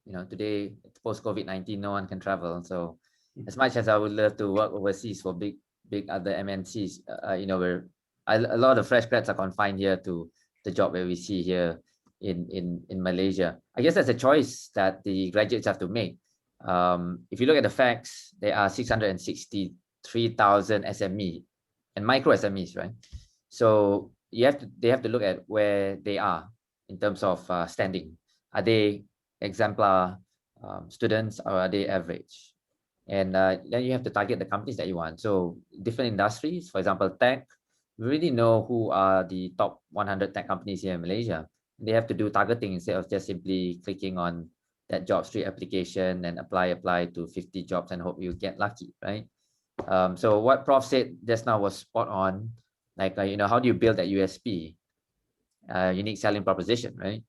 you know, today post-COVID-19, no one can travel. So as much as I would love to work overseas for big other MNCs, you know, where a lot of fresh grads are confined here to the job where we see here in Malaysia. I guess that's a choice that the graduates have to make. If you look at the facts, there are 663,000 SME and micro SMEs, right? So they have to look at where they are in terms of standing. Are they exemplar students, or are they average? And then you have to target the companies that you want. So different industries, for example, tech, we really know who are the top 100 tech companies here in Malaysia. They have to do targeting instead of just simply clicking on that job street application and apply to 50 jobs and hope you get lucky, right? So what Prof said just now was spot on. Like, you know, how do you build that USP, unique selling proposition, right?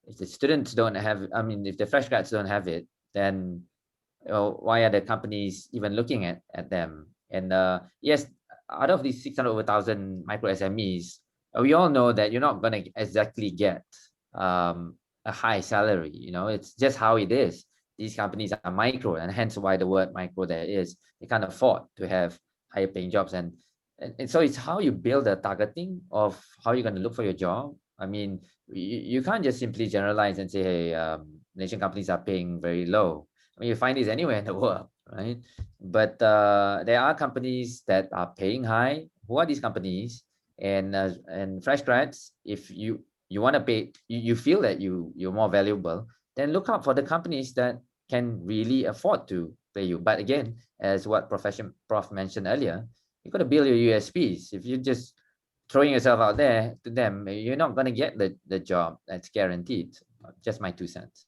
If the students don't have, I mean, if the fresh grads don't have it, then why are the companies even looking at them? And yes, out of these 600,000 micro SMEs, we all know that you're not going to exactly get a high salary. You know, it's just how it is. These companies are micro, and hence why the word micro there is. They can't afford to have higher paying jobs. And so it's how you build the targeting of how you're going to look for your job. I mean, you can't just simply generalize and say, hey, Malaysian companies are paying very low. I mean, you find this anywhere in the world, right? But there are companies that are paying high. Who are these companies? And fresh grads, if you want to pay, you feel that you're more valuable, then look out for the companies that can really afford to pay you. But again, as what Prof mentioned earlier, you got to build your USPs. If you're just throwing yourself out there to them, you're not going to get the job. That's guaranteed. Just my 2 cents.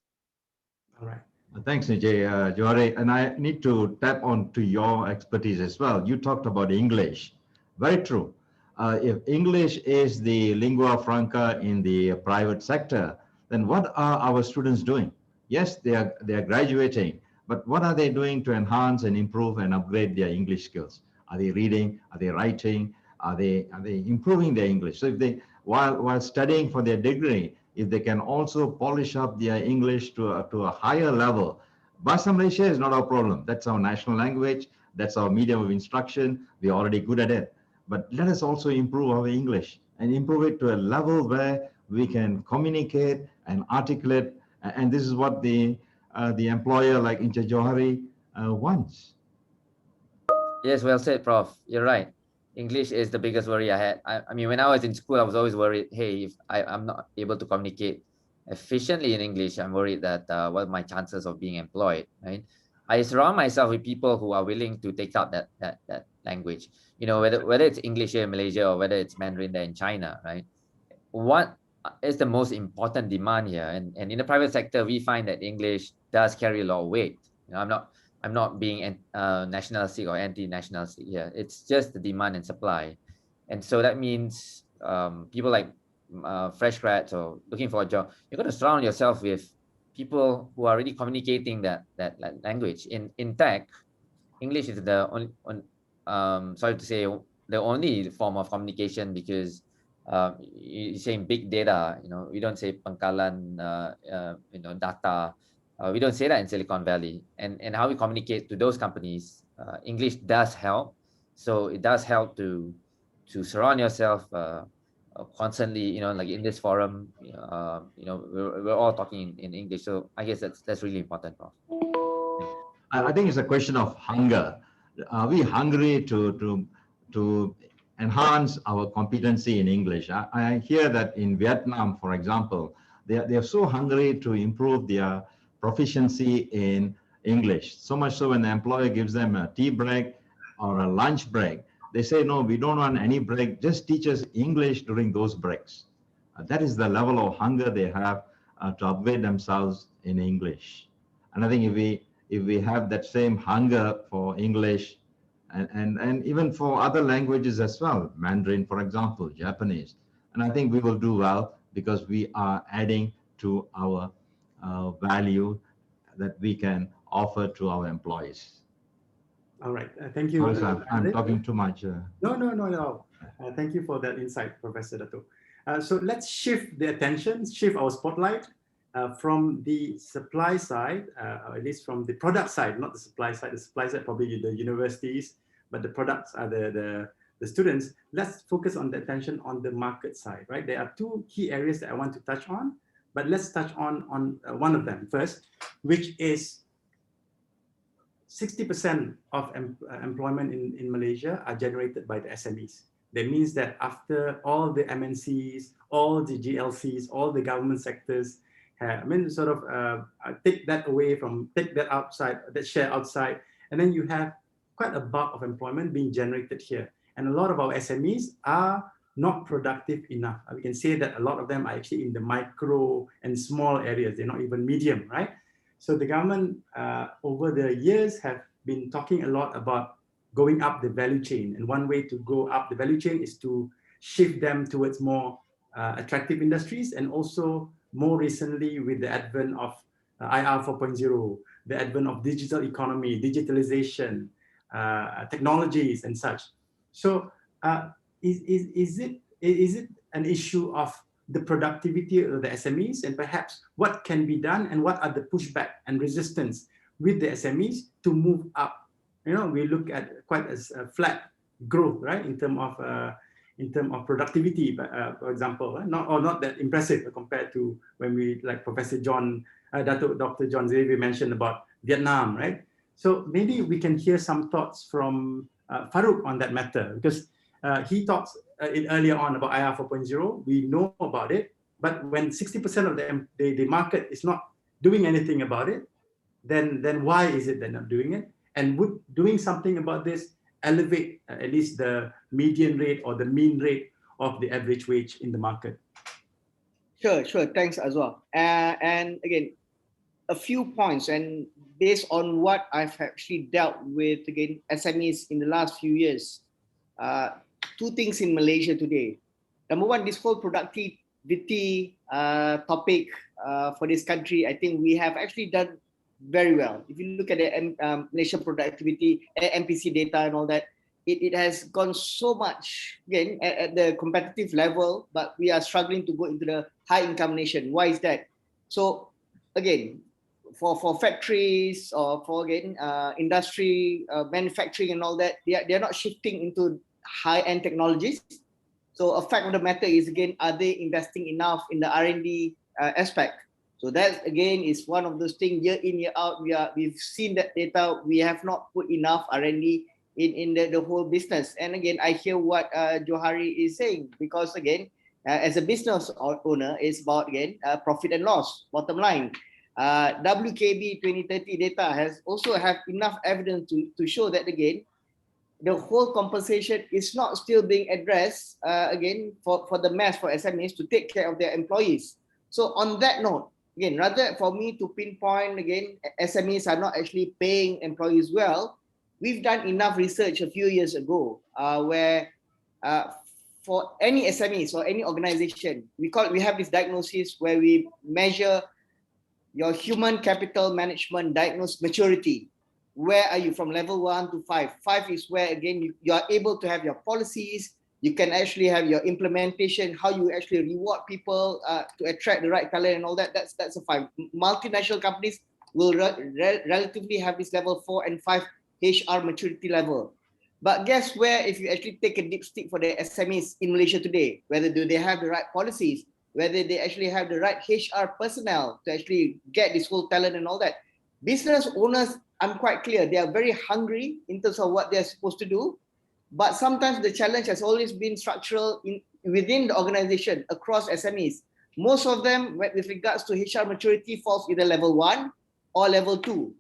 All right. Thanks, Nijay. Johari, and I need to tap on to your expertise as well. You talked about English. Very true. If English is the lingua franca in the private sector, then what are our students doing? Yes, they are graduating, but what are they doing to enhance and improve and upgrade their English skills? Are they reading? Are they writing? Are they improving their English? So if they, while studying for their degree, if they can also polish up their English to a higher level, Bahasa Malaysia is not our problem. That's our national language. That's our medium of instruction. We're already good at it. But let us also improve our English and improve it to a level where we can communicate and articulate. And this is what the employer like Incha Johari wants. Yes, well said, Prof. You're right. English is the biggest worry I had. I mean, when I was in school, I was always worried, hey, if I'm not able to communicate efficiently in English, I'm worried that what are my chances of being employed, right? I surround myself with people who are willing to take up that language. You know, whether it's English here in Malaysia or whether it's Mandarin there in China, right? What is the most important demand here? And in the private sector, we find that English does carry a lot of weight. You know, I'm not being nationalistic or anti-nationalistic here. It's just the demand and supply. And so that means people like fresh grads or looking for a job, you're going to surround yourself with people who are already communicating that language. In tech, English is the only sorry to say, the only form of communication, because you say big data, we don't say pangkalan, data. We don't say that in Silicon Valley. And how we communicate to those companies, English does help. So it does help to surround yourself constantly, like in this forum, we're all talking in English. So I guess that's really important. I think it's a question of hunger. Are we hungry to enhance our competency in English? I hear that in Vietnam, for example, they are so hungry to improve their proficiency in English. So much so when the employer gives them a tea break or a lunch break, they say, no, we don't want any break. Just teach us English during those breaks. That is the level of hunger they have to upgrade themselves in English. And I think if we have that same hunger for English and even for other languages as well, Mandarin, for example, Japanese, and I think we will do well, because we are adding to our value that we can offer to our employees. All right. Thank you. I'm talking too much. No. Thank you for that insight, Professor Dato. So let's shift our spotlight from the supply side, or at least from the product side, not the supply side. The supply side probably the universities, but the products are the students. Let's focus on the attention on the market side, right? There are two key areas that I want to touch on, but let's touch on one of them first, which is 60% of employment in Malaysia are generated by the SMEs. That means that after all the MNCs, all the GLCs, all the government sectors, take that outside, that share outside, and then you have quite a bulk of employment being generated here. And a lot of our SMEs are not productive enough. We can say that a lot of them are actually in the micro and small areas. They're not even medium, right? So the government over the years have been talking a lot about going up the value chain. And one way to go up the value chain is to shift them towards more attractive industries, and also more recently with the advent of IR 4.0, the advent of digital economy, digitalization, technologies and such. So is it an issue of the productivity of the SMEs, and perhaps what can be done, and what are the pushback and resistance with the SMEs to move up? We look at quite a flat growth, right, in terms of productivity, for example, not that impressive compared to when we, like Professor John, Dr. John Xavier mentioned about Vietnam, right? So maybe we can hear some thoughts from Farouk on that matter, because he talks earlier on about IR 4.0. We know about it, but when 60% of the market is not doing anything about it, then why is it they're not doing it? And would doing something about this elevate at least the median rate or the mean rate of the average wage in the market? Sure. Thanks, Azwar. And again, a few points, and based on what I've actually dealt with, again, SMEs in the last few years, two things in Malaysia today. Number one, this whole productivity topic for this country, I think we have actually done very well. If you look at the Malaysian productivity, MPC data and all that, it has gone so much, again, at the competitive level, but we are struggling to go into the high income nation. Why is that? So again, for factories or for, again, industry, manufacturing and all that, they're not shifting into high-end technologies. So a fact of the matter is, again, are they investing enough in the R&D aspect? So that, again, is one of those things, year in, year out, we've seen that data. We have not put enough R&D in the whole business. And again, I hear what Johari is saying, because again, as a business owner, it's about, again, profit and loss, bottom line. WKB 2030 data has also have enough evidence to show that, again, the whole compensation is not still being addressed, again, for the mass, for SMEs to take care of their employees. So on that note, again, rather for me to pinpoint, again, SMEs are not actually paying employees well, we've done enough research a few years ago where for any SMEs or any organization, we have this diagnosis where we measure your human capital management diagnosed maturity. Where are you from level 1 to 5? 5 is where, again, you are able to have your policies, you can actually have your implementation, how you actually reward people to attract the right talent and all that. That's a 5. Multinational companies will relatively have this level 4 and 5 HR maturity level. But guess where, if you actually take a dipstick for the SMEs in Malaysia today, whether do they have the right policies, whether they actually have the right HR personnel to actually get this whole talent and all that. Business owners, I'm quite clear, they are very hungry in terms of what they're supposed to do. But sometimes the challenge has always been structural within the organization across SMEs. Most of them, with regards to HR maturity, falls either level 1 or level 2.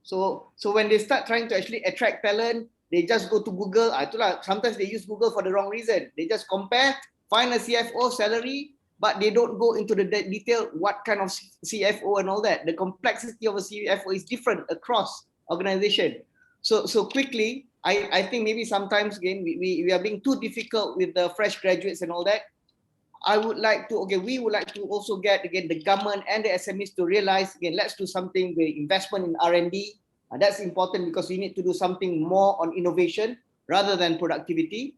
So when they start trying to actually attract talent, they just go to Google. Sometimes they use Google for the wrong reason. They just compare, find a CFO salary, but they don't go into the detail what kind of CFO and all that. The complexity of a CFO is different across organization. So quickly, I think maybe sometimes again we are being too difficult with the fresh graduates and all that. We would like to also get again the government and the SMEs to realize again, let's do something with investment in R&D. That's important because we need to do something more on innovation rather than productivity.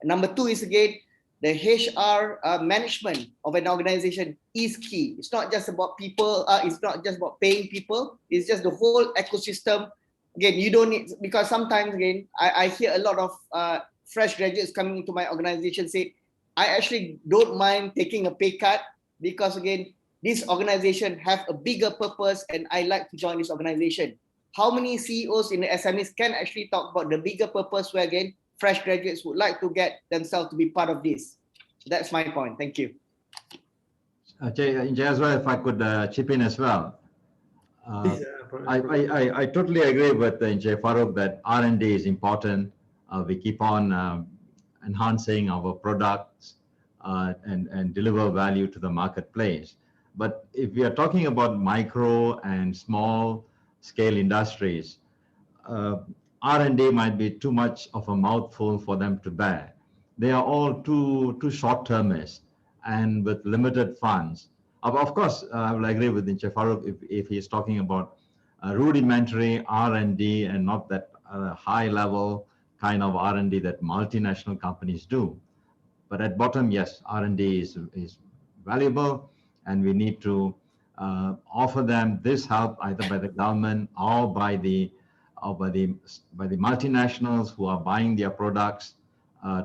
Number 2 is again, the HR management of an organization is key. It's not just about people, it's not just about paying people, it's just the whole ecosystem. Again, you don't need, because sometimes again, I hear a lot of fresh graduates coming into my organization say, I actually don't mind taking a pay cut because again, this organization have a bigger purpose and I like to join this organization. How many CEOs in the SMEs can actually talk about the bigger purpose where again, fresh graduates would like to get themselves to be part of this? So that's my point. Thank you. Jay, as well, if I could chip in as well. I totally agree with Jay Farooq that R&D is important. We keep on enhancing our products and deliver value to the marketplace. But if we are talking about micro and small scale industries, R&D might be too much of a mouthful for them to bear. They are all too short-termist and with limited funds. Of course, I will agree with Encik Farooq if he's talking about rudimentary R&D and not that high-level kind of R&D that multinational companies do. But at bottom, yes, R&D is valuable, and we need to offer them this help either by the government or by the multinationals who are buying their products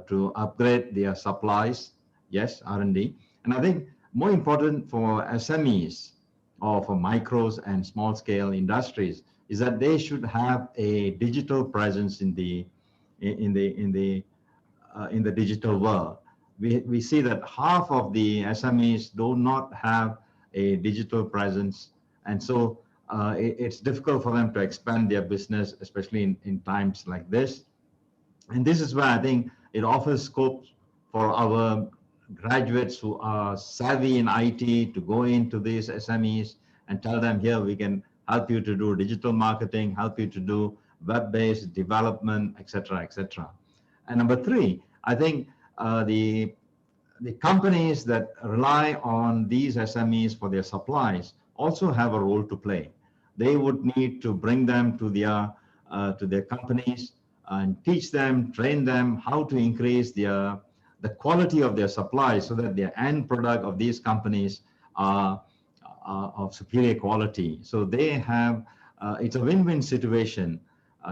to upgrade their supplies. Yes, R&D. And I think more important for SMEs or for micros and small scale industries is that they should have a digital presence in the digital world. We see that half of the SMEs do not have a digital presence, and so it's difficult for them to expand their business, especially in times like this. And this is where I think it offers scope for our graduates who are savvy in IT to go into these SMEs and tell them, here we can help you to do digital marketing, help you to do web-based development, etc., etc. And number 3, I think the companies that rely on these SMEs for their supplies also have a role to play. They would need to bring them to their companies and teach them, train them how to increase the quality of their supplies so that the end product of these companies are of superior quality. So they have, it's a win-win situation.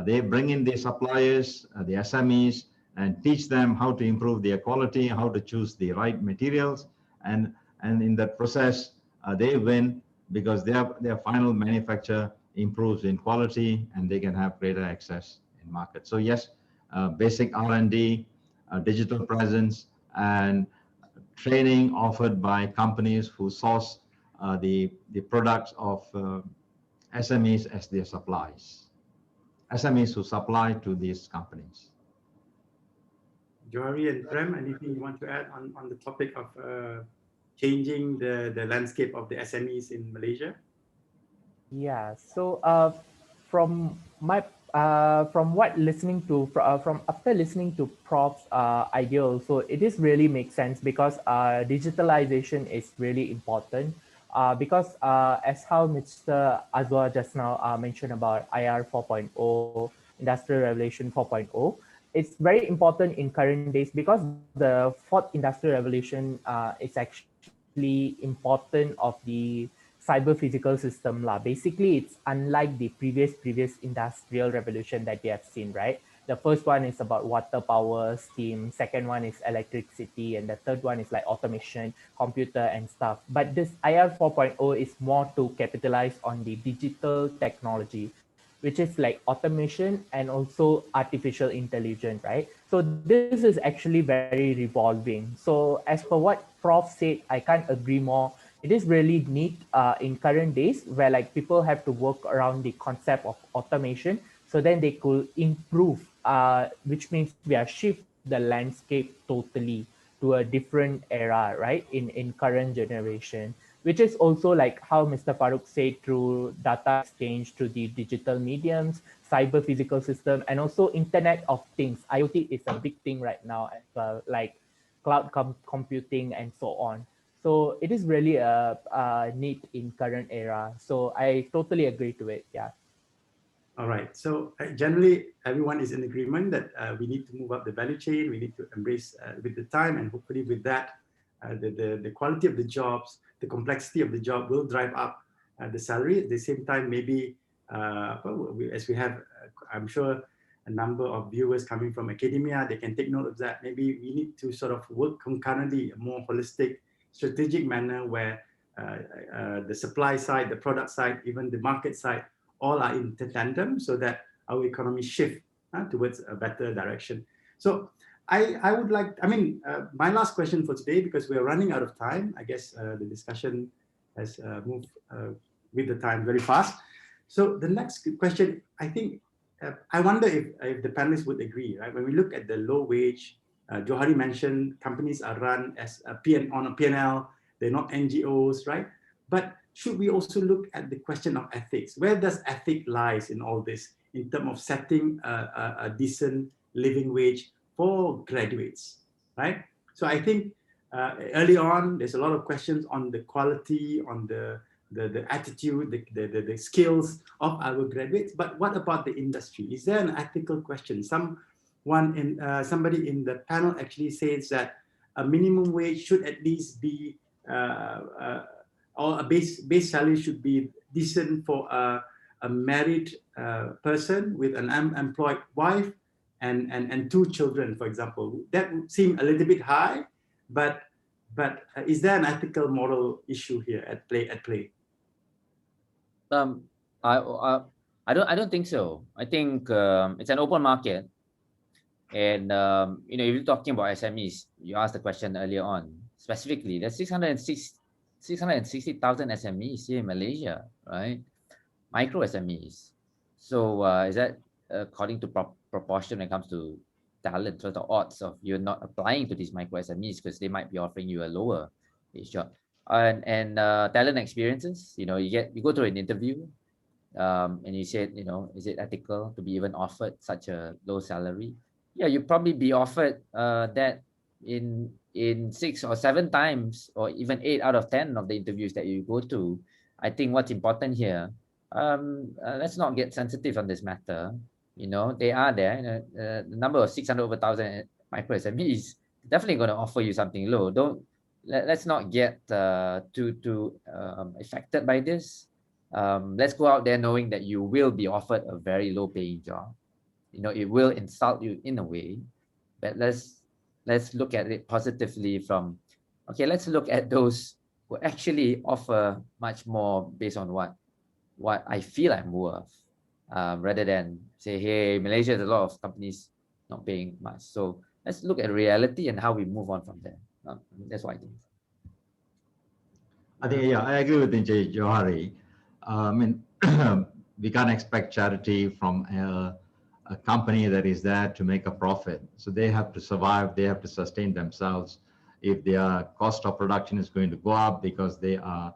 They bring in the suppliers, the SMEs, and teach them how to improve their quality, how to choose the right materials, and in that process, they win because their final manufacture improves in quality and they can have greater access in market. So yes, basic R&D, digital presence, and training offered by companies who source the products of SMEs as their supplies. SMEs who supply to these companies. Johari and Prem, anything you want to add on the topic of changing the landscape of the SMEs in Malaysia? Yeah, so from my from what listening to from after listening to Prof's idea also, it is really makes sense because digitalization is really important. Because as how Mr. Azwar just now mentioned about IR 4.0, Industrial Revolution 4.0, it's very important in current days because the fourth industrial revolution is actually important of the cyber physical system lah. Basically, it's unlike the previous industrial revolution that we have seen, right? The first one is about water power, steam. Second one is electricity, and the third one is like automation, computer, and stuff. But this IR 4.0 is more to capitalize on the digital technology, which is like automation and also artificial intelligence, right? So this is actually very revolving. So as per what Prof said, I can't agree more. It is really neat in current days where like people have to work around the concept of automation, so then they could improve, which means we are shift the landscape totally to a different era, right? In current generation, which is also like how Mr. Farooq said, through data exchange, through the digital mediums, cyber physical system, and also Internet of Things. IoT is a big thing right now as well, like cloud computing and so on. So it is really a need in current era. So I totally agree to it. Yeah. All right. So generally, everyone is in agreement that we need to move up the value chain. We need to embrace with the time, and hopefully with that, the quality of the jobs, the complexity of the job will drive up the salary. At the same time, maybe as we have, I'm sure a number of viewers coming from academia, they can take note of that. Maybe we need to sort of work concurrently, a more holistic, strategic manner where the supply side, the product side, even the market side, all are in tandem so that our economy shift towards a better direction. So I would like, my last question for today, because we're running out of time, I guess the discussion has moved with the time very fast. So the next question, I think, I wonder if the panelists would agree, right? When we look at the low wage, Johari mentioned companies are run as on a P&L, they're not NGOs, right? But should we also look at the question of ethics? Where does ethic lies in all this in terms of setting a decent living wage for graduates, right? So I think early on, there's a lot of questions on the quality, on the attitude, the skills of our graduates. But what about the industry? Is there an ethical question? Somebody in the panel actually says that a minimum wage should at least be or a base salary should be decent for a married person with an unemployed wife and 2 children, for example. That would seem a little bit high, but is there an ethical moral issue here at play? I don't think so. I think it's an open market, and if you're talking about SMEs, you asked the question earlier on specifically. There's 660,000 SMEs here in Malaysia, right? Micro SMEs. So is that according to proportion when it comes to talent? So the odds of you not applying to these micro SMEs because they might be offering you a lower wage job. And talent experiences, you go to an interview, and you said, is it ethical to be even offered such a low salary? Yeah, you probably be offered that in 6 or 7 times, or even 8 out of 10 of the interviews that you go to. I think what's important here, let's not get sensitive on this matter. They are there. The number of 600 over 1,000 micro SMEs definitely going to offer you something low. Let's not get too affected by this. Let's go out there knowing that you will be offered a very low paying job. It will insult you in a way, but let's look at it positively from, okay, let's look at those who actually offer much more based on what I feel I'm worth, rather than say, hey, Malaysia, there's a lot of companies not paying much. So let's look at reality and how we move on from there. That's what I think. Yeah, I agree with Johari. We can't expect charity from a company that is there to make a profit. So they have to survive, they have to sustain themselves. If their cost of production is going to go up because they are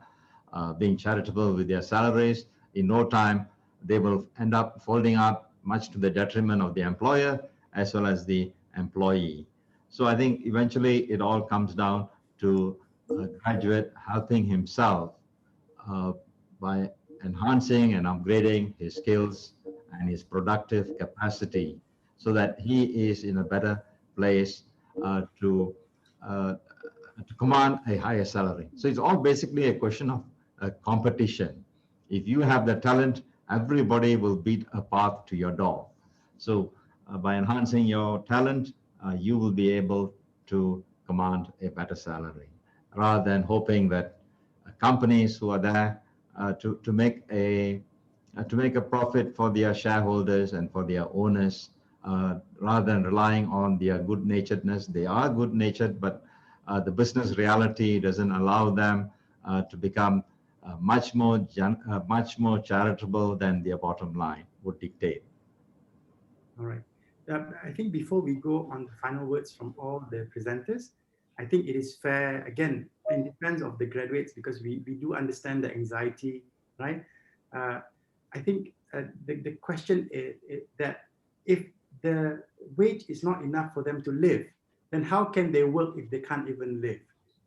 being charitable with their salaries, in no time, they will end up folding up much to the detriment of the employer as well as the employee. So I think eventually it all comes down to a graduate helping himself by enhancing and upgrading his skills and his productive capacity so that he is in a better place to command a higher salary. So it's all basically a question of competition. If you have the talent, everybody will beat a path to your door. So by enhancing your talent, you will be able to command a better salary rather than hoping that companies who are there to make a profit for their shareholders and for their owners, rather than relying on their good-naturedness. They are good-natured, but the business reality doesn't allow them to become much more charitable than their bottom line would dictate. All right. I think before we go on the final words from all the presenters, I think it is fair, again, in defense of the graduates, because we do understand the anxiety, right? I think the question is that if the wage is not enough for them to live, then how can they work if they can't even live?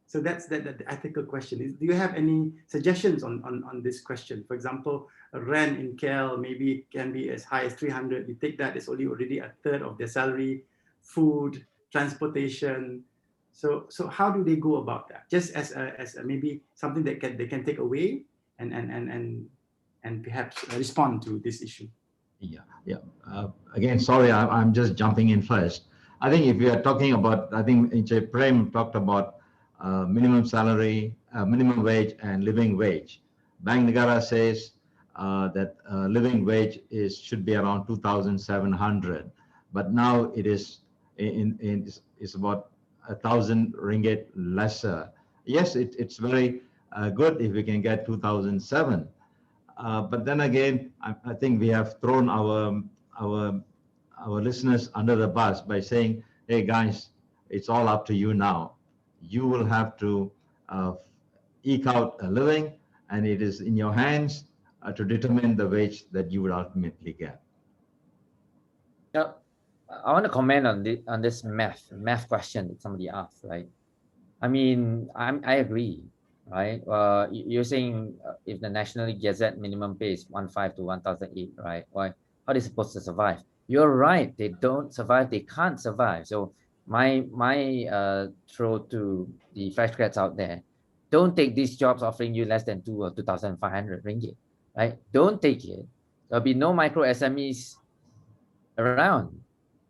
So that's the ethical question. Do you have any suggestions on this question? For example, a rent in KL maybe can be as high as 300. You take that, it's already a third of their salary, food, transportation. So how do they go about that? Just as a maybe something that they can take away and perhaps respond to this issue. Yeah. Again, sorry, I'm just jumping in first. I think if we are talking about, I think Prem talked about minimum salary, minimum wage, and living wage. Bank Negara says that living wage should be around 2,700, but now it is is about 1,000 ringgit lesser. Yes, it's very good if we can get 2,007. But then again, I think we have thrown our listeners under the bus by saying, hey guys, it's all up to you now. You will have to eke out a living, and it is in your hands to determine the wage that you would ultimately get. Now, I want to comment on this math question that somebody asked, right? I mean, I agree, right? You're saying if the National Gazette minimum pay is 1,500 to 1,008, right? Why? How are they supposed to survive? You're right. They don't survive. They can't survive. So my throw to the fresh grads out there: don't take these jobs offering you less than 2,000 or 2,500 ringgit, right? Don't take it. There'll be no micro SMEs around.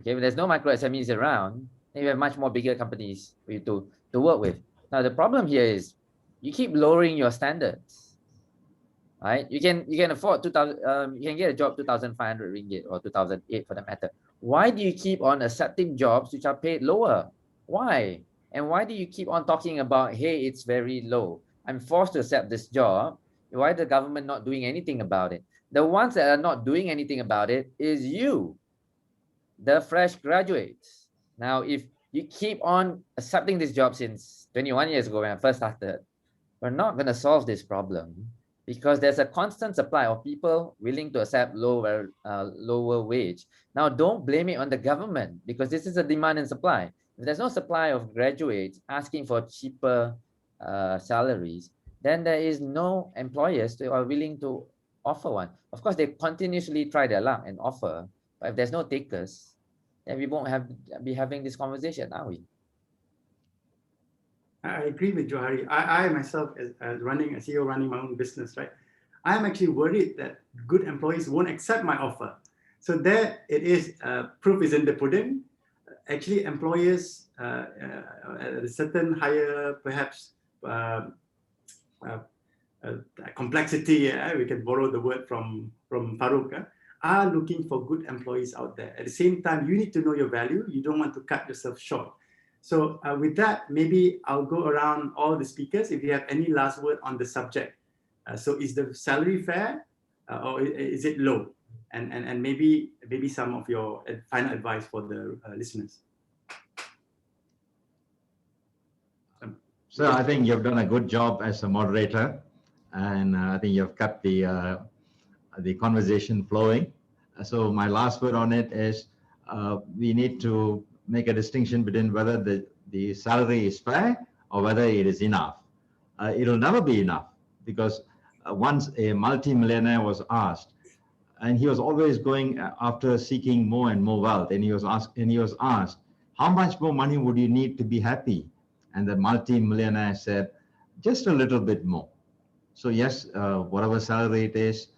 Okay, if there's no micro SMEs around, then you have much more bigger companies for you to work with. Now the problem here is you keep lowering your standards, right? You can afford 2,000. You can get a job 2,500 ringgit or 2,008 for that matter. Why do you keep on accepting jobs which are paid lower? Why? And why do you keep on talking about, hey, it's very low? I'm forced to accept this job. Why is the government not doing anything about it? The ones that are not doing anything about it is you, the fresh graduates. Now, if you keep on accepting this job since 21 years ago when I first started, we're not going to solve this problem because there's a constant supply of people willing to accept lower wage. Now, don't blame it on the government because this is a demand and supply. If there's no supply of graduates asking for cheaper salaries, then there is no employers who are willing to offer one. Of course, they continuously try their luck and offer, but if there's no takers, then we won't be having this conversation, are we? I agree with Johari. I myself, as running a CEO running my own business, right? I'm actually worried that good employees won't accept my offer. So there it is. Proof is in the pudding. Actually, employers at a certain higher, perhaps complexity. We can borrow the word from Farouk. Are looking for good employees out there. At the same time, you need to know your value. You don't want to cut yourself short. So with that, maybe I'll go around all the speakers if you have any last word on the subject. So is the salary fair or is it low? And maybe some of your final advice for the listeners. So I think you've done a good job as a moderator, and I think you've kept the conversation flowing. So my last word on it is we need to make a distinction between whether the salary is fair or whether it is enough. It'll never be enough because once a multi-millionaire was asked, and he was always going after seeking more and more wealth, and he was asked, how much more money would you need to be happy? And the multi-millionaire said, just a little bit more. So yes, whatever salary it is,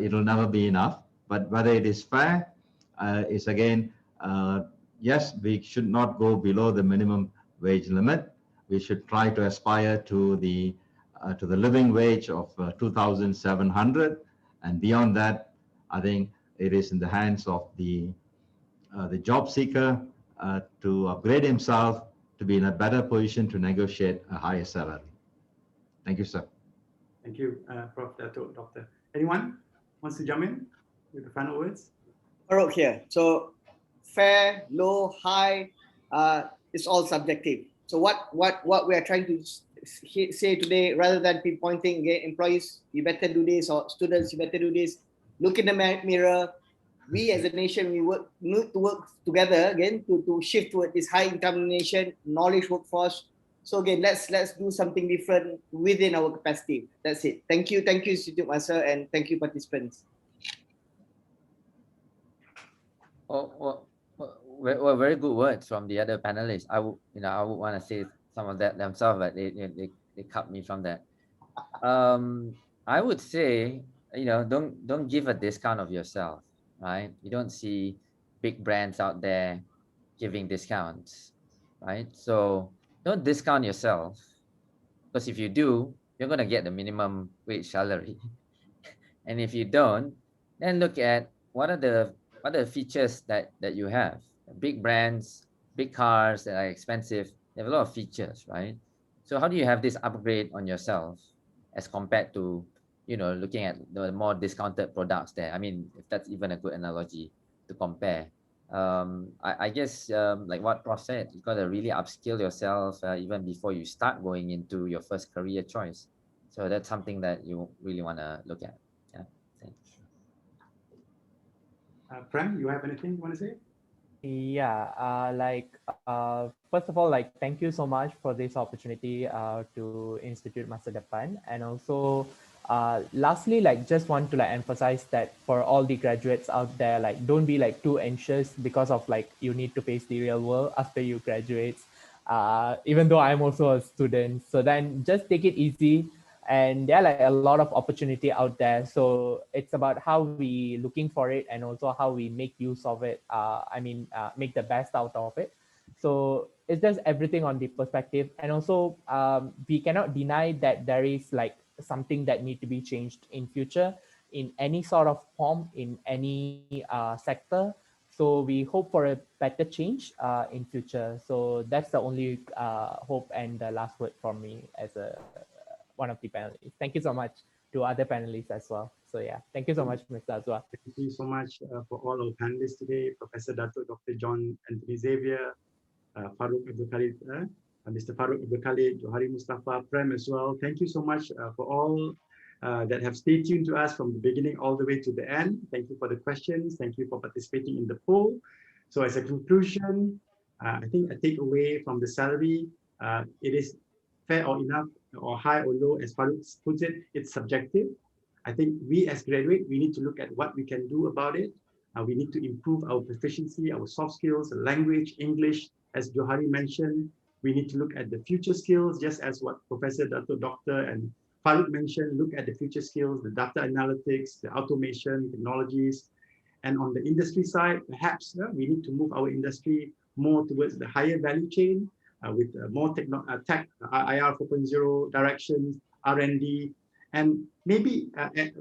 it'll never be enough. But whether it is fair is again, yes, we should not go below the minimum wage limit. We should try to aspire to the living wage of 2,700, and beyond that, I think it is in the hands of the job seeker to upgrade himself to be in a better position to negotiate a higher salary. Thank you, sir. Thank you, Prof. Dato, Doctor. Anyone wants to jump in with the final words? Farouk here. So fair, low, high, it's all subjective. So what we are trying to say today, rather than pinpointing employees, you better do this, or students, you better do this. Look in the mirror. We as a nation, we need to work together again to shift toward this high income nation, knowledge workforce. So again, let's do something different within our capacity. That's it. Thank you, Institute Masa, and thank you, participants. Well, very good words from the other panelists. I would want to say some of that themselves, but they cut me from that. I would say, don't give a discount of yourself, right? You don't see big brands out there giving discounts, right? So don't discount yourself, because if you do, you're going to get the minimum wage salary. And if you don't, then look at what are the features that you have. Big brands, big cars that are expensive, they have a lot of features, right? So how do you have this upgrade on yourself as compared to, looking at the more discounted products there? I mean, if that's even a good analogy to compare. I guess like what Prof said, you got to really upskill yourself even before you start going into your first career choice. So that's something that you really want to look at. Yeah, thanks. Prem, you have anything you want to say? Yeah, first of all, thank you so much for this opportunity to Institute Masa Depan, and also lastly, just want to emphasize that for all the graduates out there, don't be too anxious because of you need to face the real world after you graduate. Even though I'm also a student, so then just take it easy. And there are a lot of opportunity out there, so it's about how we looking for it and also how we make use of it. Make the best out of it. So it's just everything on the perspective, and also we cannot deny that there is something that need to be changed in future in any sort of form in any sector. So we hope for a better change in future. So that's the only hope and the last word from me as one of the panelists. Thank you so much to other panelists as well. So yeah, thank you so much, Mr. Azwa. Thank you so much for all our panelists today, Professor Dato Dr. John Anthony Xavier, Farouk Abdul Khalid, Mr. Farouk Abdul Khalid, Johari Mustafa, Prem as well. Thank you so much for all that have stayed tuned to us from the beginning all the way to the end. Thank you for the questions. Thank you for participating in the poll. So as a conclusion, I think a takeaway from the salary, it is fair or enough or high or low, as Farouk puts it, it's subjective. I think we as graduates, we need to look at what we can do about it. We need to improve our proficiency, our soft skills, language, English, as Johari mentioned. We need to look at the future skills, just as what Professor Dato Doctor and Farouk mentioned, look at the future skills, the data analytics, the automation, technologies. And on the industry side, perhaps we need to move our industry more towards the higher value chain with more tech IR 4.0 directions, R&D, and maybe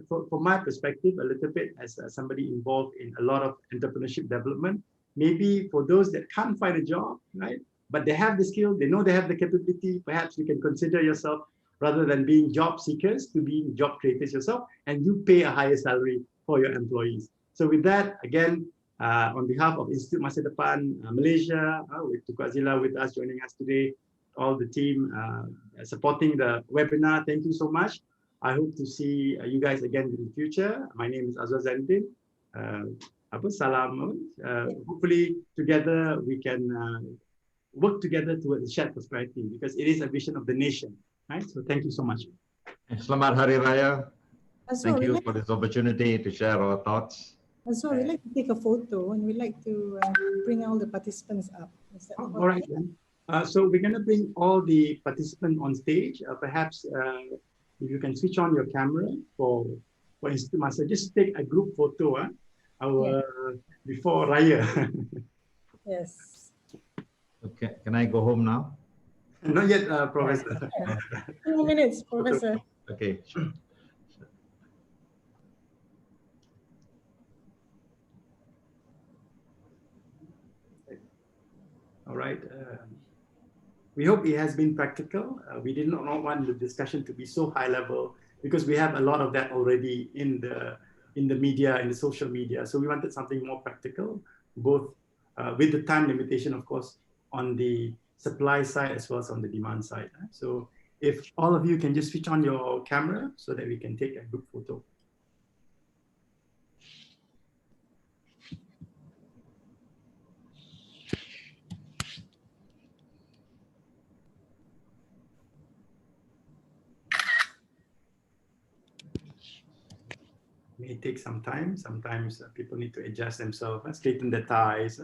from my perspective, a little bit as somebody involved in a lot of entrepreneurship development, maybe for those that can't find a job, right? But they have the skill, they know they have the capability, perhaps you can consider yourself, rather than being job seekers, to being job creators yourself, and you pay a higher salary for your employees. So with that, again, on behalf of Institute Masa Depan Malaysia, with Tuku Azila with us, joining us today, all the team supporting the webinar, thank you so much. I hope to see you guys again in the future. My name is Azwar Zainuddin. salam. Hopefully together we can work together towards shared prosperity, because it is a vision of the nation, right? So thank you so much. Selamat Hari Raya. Azwa, Thank you for this opportunity to share our thoughts. we'd like to take a photo and we'd like to bring all the participants up. Is that All right then. So we're going to bring all the participants on stage. Perhaps if you can switch on your camera for Institute Masa, just take a group photo. Before Raya. Yes. Okay, can I go home now? Not yet, Professor. 2 minutes, Professor. Okay, sure. All right. We hope it has been practical. We did not want the discussion to be so high level, because we have a lot of that already in the media, in the social media. So we wanted something more practical, both with the time limitation, of course, on the supply side as well as on the demand side. So if all of you can just switch on your camera so that we can take a group photo. May take some time. Sometimes people need to adjust themselves, straighten their ties.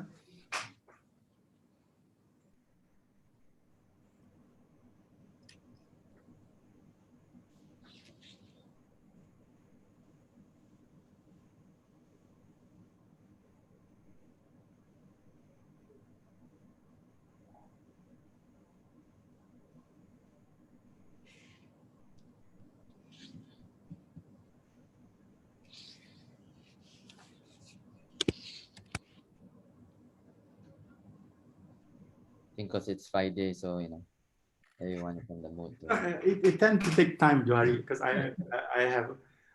Because it's Friday, so everyone is in the mood. It tends to take time, Johari, because I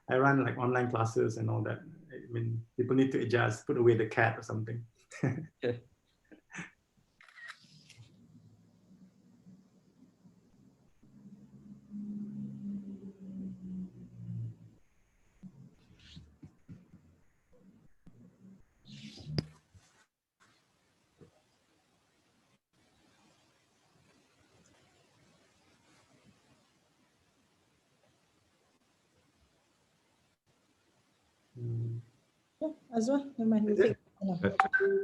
run like online classes and all that. I mean, people need to adjust, put away the cat or something. Yeah, Azwa, never mind. We'll take.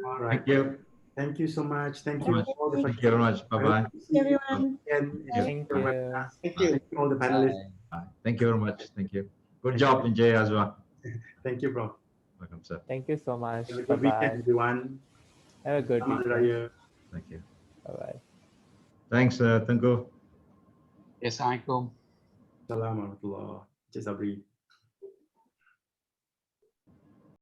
All right. Thank you. Thank you so much. Thank you for all the Thank you very much. Bye-bye. Everyone. Thank you. Thank you. Thank you all the panelists. Bye. Thank you very much. Thank you. Good job, Njay, as well. Thank you, bro. Welcome, sir. Thank you so much. Have a good weekend, Bye-bye. everyone. Have a good Selamat weekend. Raya. Thank you. Bye-bye. Thanks, Tengku. Assalamualaikum. Assalamualaikum warahmatullahi wabarakatuh.